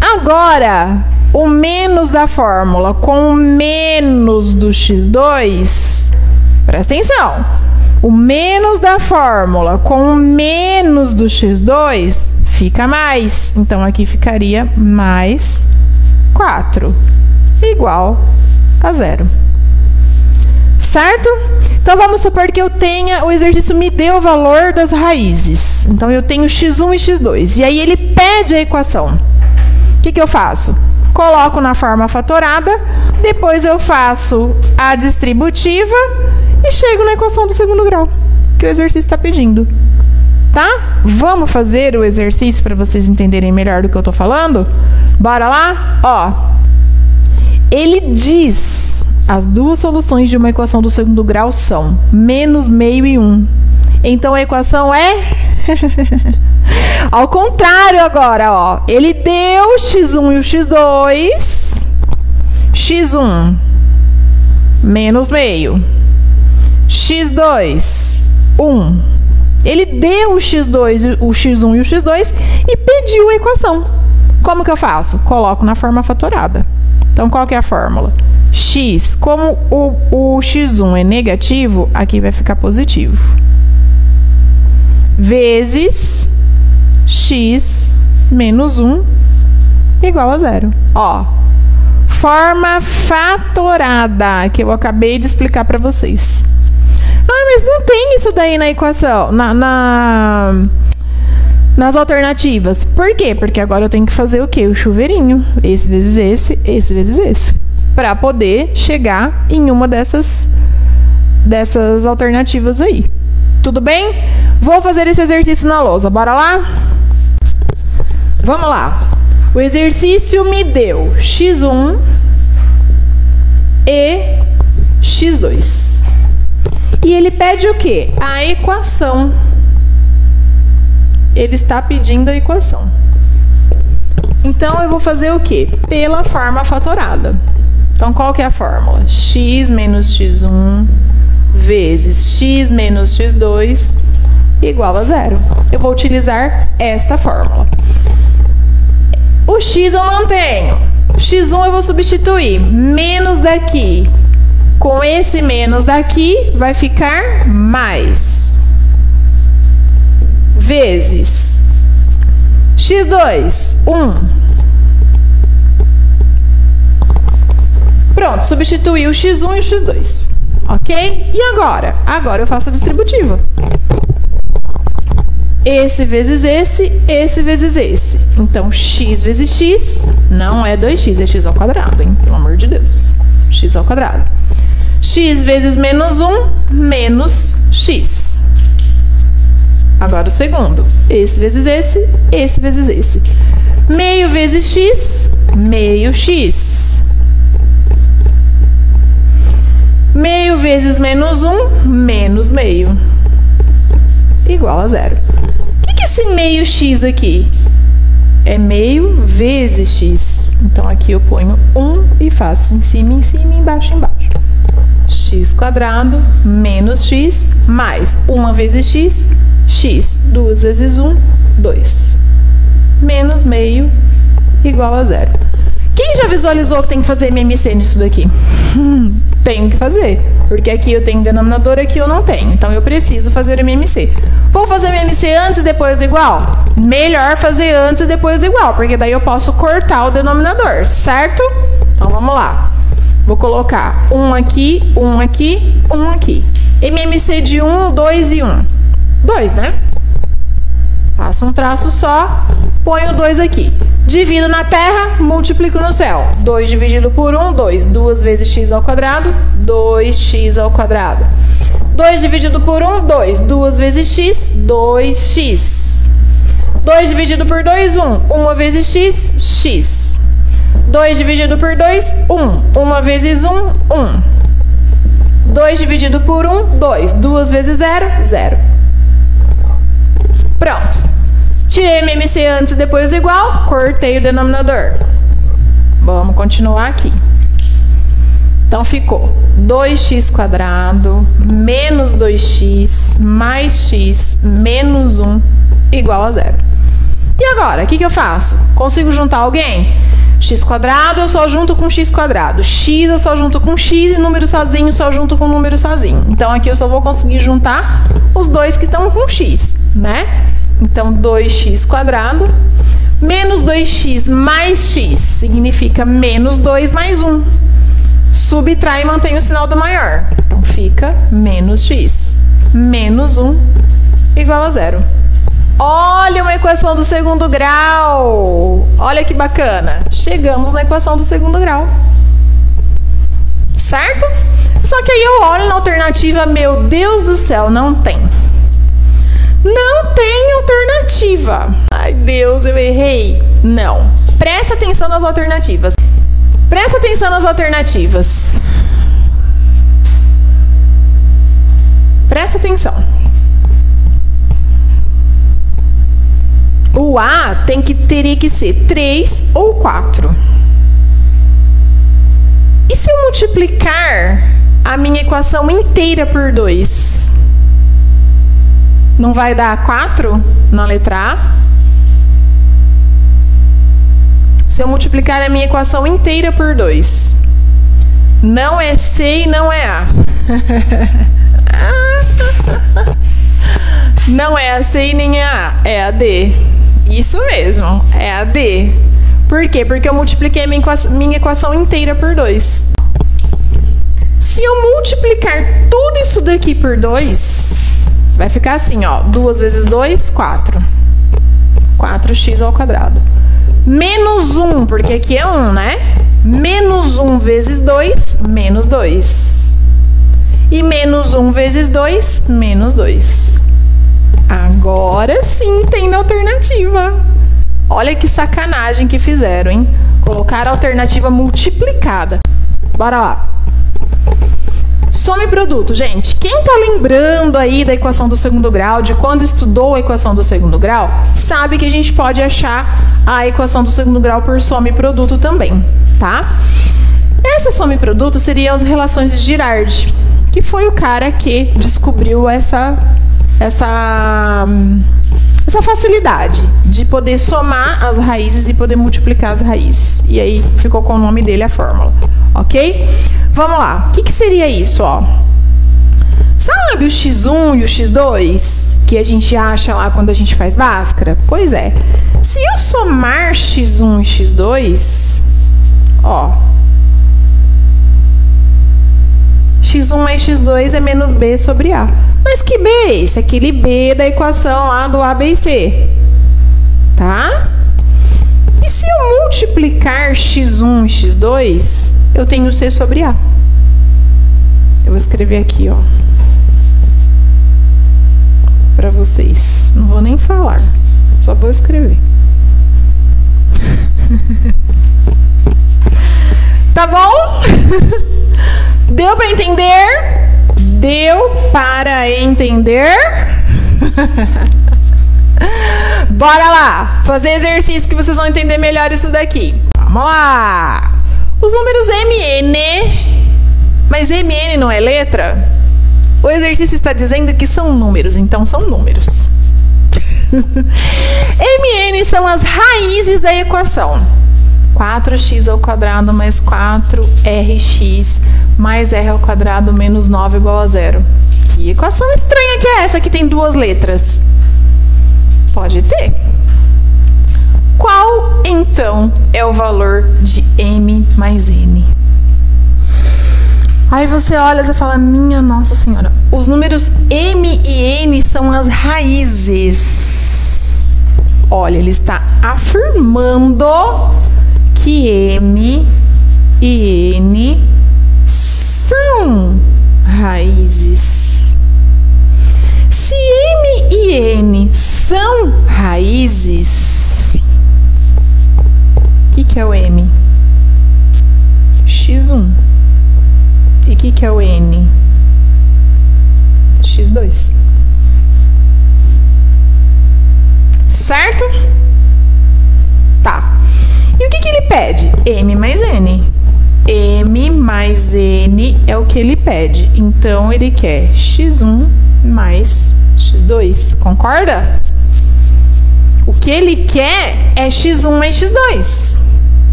S3: Agora, o menos da fórmula com o menos do x2, presta atenção, o menos da fórmula com o menos do x2 fica mais. Então, aqui ficaria mais 4, igual a 0. Certo? Então, vamos supor que eu tenha, o exercício me deu o valor das raízes. Então, eu tenho x1 e x2. E aí, ele pede a equação. O que eu faço? Coloco na forma fatorada, depois eu faço a distributiva e chego na equação do segundo grau, que o exercício está pedindo. Tá? Vamos fazer o exercício para vocês entenderem melhor do que eu estou falando? Bora lá? Ó, ele diz, as duas soluções de uma equação do segundo grau são menos meio e 1. Então, a equação é... Ao contrário agora, ó. Ele deu o x1 e o x2. x1 menos meio. x2, 1. Ele deu o x2, o x1 e o x2 e pediu a equação. Como que eu faço? Coloco na forma fatorada. Então, qual que é a fórmula? X, como o x1 é negativo, aqui vai ficar positivo. Vezes x menos 1 igual a 0. Ó, forma fatorada, que eu acabei de explicar para vocês. Ah, mas não tem isso daí na equação, nas alternativas. Por quê? Porque agora eu tenho que fazer o quê? O chuveirinho. Esse vezes esse vezes esse. Para poder chegar em uma dessas alternativas aí. Tudo bem? Vou fazer esse exercício na lousa. Bora lá? Vamos lá. O exercício me deu x1 e x2. E ele pede o quê? A equação. Ele está pedindo a equação. Então, eu vou fazer o quê? Pela forma fatorada. Então, qual que é a fórmula? X menos x1 vezes x menos x2 igual a 0. Eu vou utilizar esta fórmula. O x eu mantenho. x1 eu vou substituir. Menos daqui com esse menos daqui vai ficar mais. Vezes x2, 1. Pronto, substituí o x1 e o x2. Ok? E agora? Agora eu faço a distributiva. Esse vezes esse vezes esse. Então, x vezes x não é 2x, é x ao quadrado, hein? Pelo amor de Deus. X ao quadrado. X vezes menos 1, menos x. Agora o segundo. Esse vezes esse vezes esse. Meio vezes x, meio x. Meio vezes menos 1, menos meio. Igual a 0. O que é esse meio x aqui? É meio vezes x. Então, aqui eu ponho 1 e faço em cima, embaixo, embaixo. X quadrado menos x mais 1 vezes x, x. 2 vezes 1, 2. Menos meio igual a 0. Quem já visualizou que tem que fazer MMC nisso daqui? Tenho que fazer, porque aqui eu tenho denominador, aqui eu não tenho. Então, eu preciso fazer MMC. Vou fazer MMC antes e depois do igual? Melhor fazer antes e depois do igual, porque daí eu posso cortar o denominador, certo? Então, vamos lá. Vou colocar 1 aqui, 1 aqui, 1 aqui. MMC de 1, 2 e 1. 2, né? Faço um traço só, ponho 2 aqui. Divido na terra, multiplico no céu. 2 dividido por 1, 2. 2 vezes x ao quadrado, 2x ao quadrado. 2 dividido por 1, 2. 2 vezes x, 2x. 2 dividido por 2, 1. 1 vezes x, x. 2 dividido por 2, 1. 1 vezes 1, 1. 2 dividido por 1, 2. 2 vezes 0, 0. Pronto. Tirei MMC antes e depois do igual, cortei o denominador. Vamos continuar aqui. Então, ficou 2x quadrado menos 2x mais x menos 1 igual a 0. E agora, o que eu faço? Consigo juntar alguém? X quadrado eu só junto com x quadrado. X eu só junto com x e número sozinho só junto com número sozinho. Então, aqui eu só vou conseguir juntar os dois que estão com x, né? Então, 2x quadrado menos 2x mais x significa menos 2 mais 1. Subtrai e mantém o sinal do maior. Então, fica menos x. Menos 1 igual a 0. Olha uma equação do segundo grau. Olha que bacana. Chegamos na equação do segundo grau. Certo? Só que aí eu olho na alternativa, meu Deus do céu, não tem. Não tem alternativa. Ai, Deus, eu errei. Não. Presta atenção nas alternativas. Presta atenção nas alternativas. Presta atenção. O A teria que ser 3 ou 4. E se eu multiplicar a minha equação inteira por 2? Não vai dar 4 na letra A? Se eu multiplicar a minha equação inteira por 2, não é C e não é A. Não é a C e nem a A, é a D. Isso mesmo, é a D. Por quê? Porque eu multipliquei a minha equação inteira por 2. Se eu multiplicar tudo isso daqui por 2, vai ficar assim, ó. 2 vezes 2, 4. 4x ao quadrado. Menos 1, porque aqui é 1, né? Menos 1 vezes 2, menos 2. E menos 1 vezes 2, menos 2. Agora sim tem na alternativa. Olha que sacanagem que fizeram, hein? Colocaram a alternativa multiplicada. Bora lá. Soma e produto, gente. Quem tá lembrando aí da equação do segundo grau, de quando estudou a equação do segundo grau, sabe que a gente pode achar a equação do segundo grau por soma e produto também, tá? Essa soma e produto seriam as relações de Girard, que foi o cara que descobriu essa facilidade de poder somar as raízes e poder multiplicar as raízes. E aí ficou com o nome dele a fórmula, ok? Vamos lá. O que seria isso, ó? Sabe o x1 e o x2 que a gente acha lá quando a gente faz Bhaskara? Pois é. Se eu somar x1 e x2, ó, x1 mais x2 é menos b sobre a. Mas que b é esse? Aquele b da equação lá do a, b e c. Tá? E se eu multiplicar x1 e x2, eu tenho c sobre a. Eu vou escrever aqui, ó, para vocês. Não vou nem falar, só vou escrever. Tá bom? Deu para entender? Deu para entender? Bora lá, fazer exercício que vocês vão entender melhor isso daqui. Vamos lá. Os números MN, mas MN não é letra? O exercício está dizendo que são números, então são números. MN são as raízes da equação. 4x ao quadrado mais 4rx mais r ao quadrado menos 9 igual a 0. Que equação estranha que é essa que tem duas letras? Pode ter. Qual, então, é o valor de m mais n? Aí você olha e fala, minha Nossa Senhora, os números m e n são as raízes. Olha, ele está afirmando que m e n são raízes. Se m e n são raízes, o que é o m? x1. E o que é o n? x2. Certo? Tá. E o que ele pede? M mais n. M mais n é o que ele pede. Então, ele quer x1 mais x2. Concorda? O que ele quer é x1 mais x2.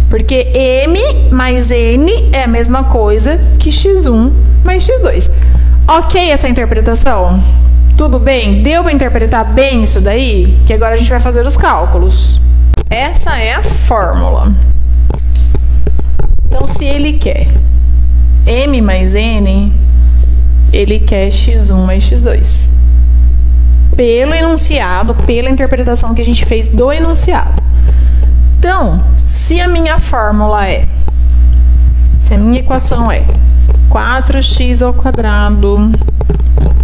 S3: Porque m mais n é a mesma coisa que x1 mais x2. Ok essa interpretação? Tudo bem? Deu para interpretar bem isso daí? Que agora a gente vai fazer os cálculos. Essa é a fórmula. Então, se ele quer m mais n, ele quer x1 mais x2. Pelo enunciado, pela interpretação que a gente fez do enunciado. Então, se a minha fórmula se a minha equação é 4x ao quadrado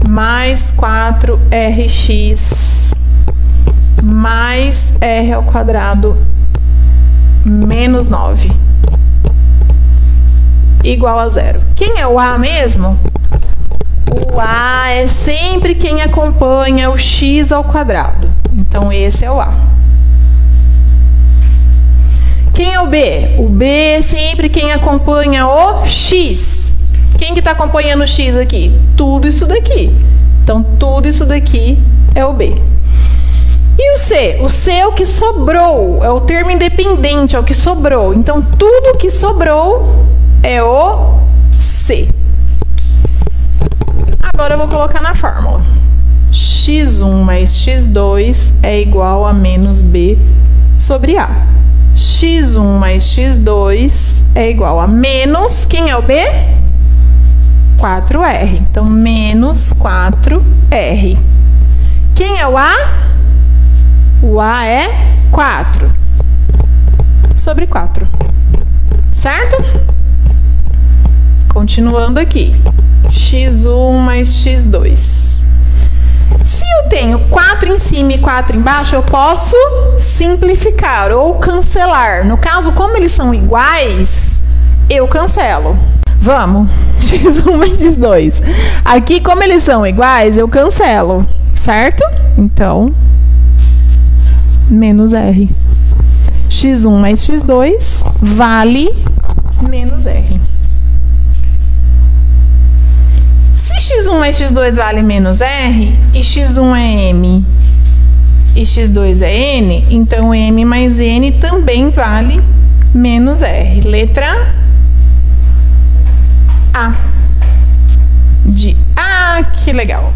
S3: mais 4rx mais r ao quadrado menos 9 igual a 0. Quem é o a mesmo? O a é sempre quem acompanha o x ao quadrado. Então, esse é o a. Quem é o b? O b é sempre quem acompanha o x. Quem que está acompanhando o x aqui? Tudo isso daqui. Então, tudo isso daqui é o b. E o c? O c é o que sobrou. É o termo independente, é o que sobrou. Então, tudo que sobrou é o c. Agora, eu vou colocar na fórmula. x1 mais x2 é igual a menos b sobre a. x1 mais x2 é igual a menos, quem é o b? 4r. Então, menos 4r. Quem é o a? O a é 4 sobre 4. Certo? Continuando aqui. x1 mais x2. Se eu tenho 4 em cima e 4 embaixo, eu posso simplificar ou cancelar. No caso, como eles são iguais, eu cancelo. Vamos, x1 mais x2. Aqui, como eles são iguais, eu cancelo, certo? Então, menos r. x1 mais x2 vale menos r. Se x1 mais x2 vale menos r, e x1 é m e x2 é n, então m mais n também vale menos r. Letra A. Que legal!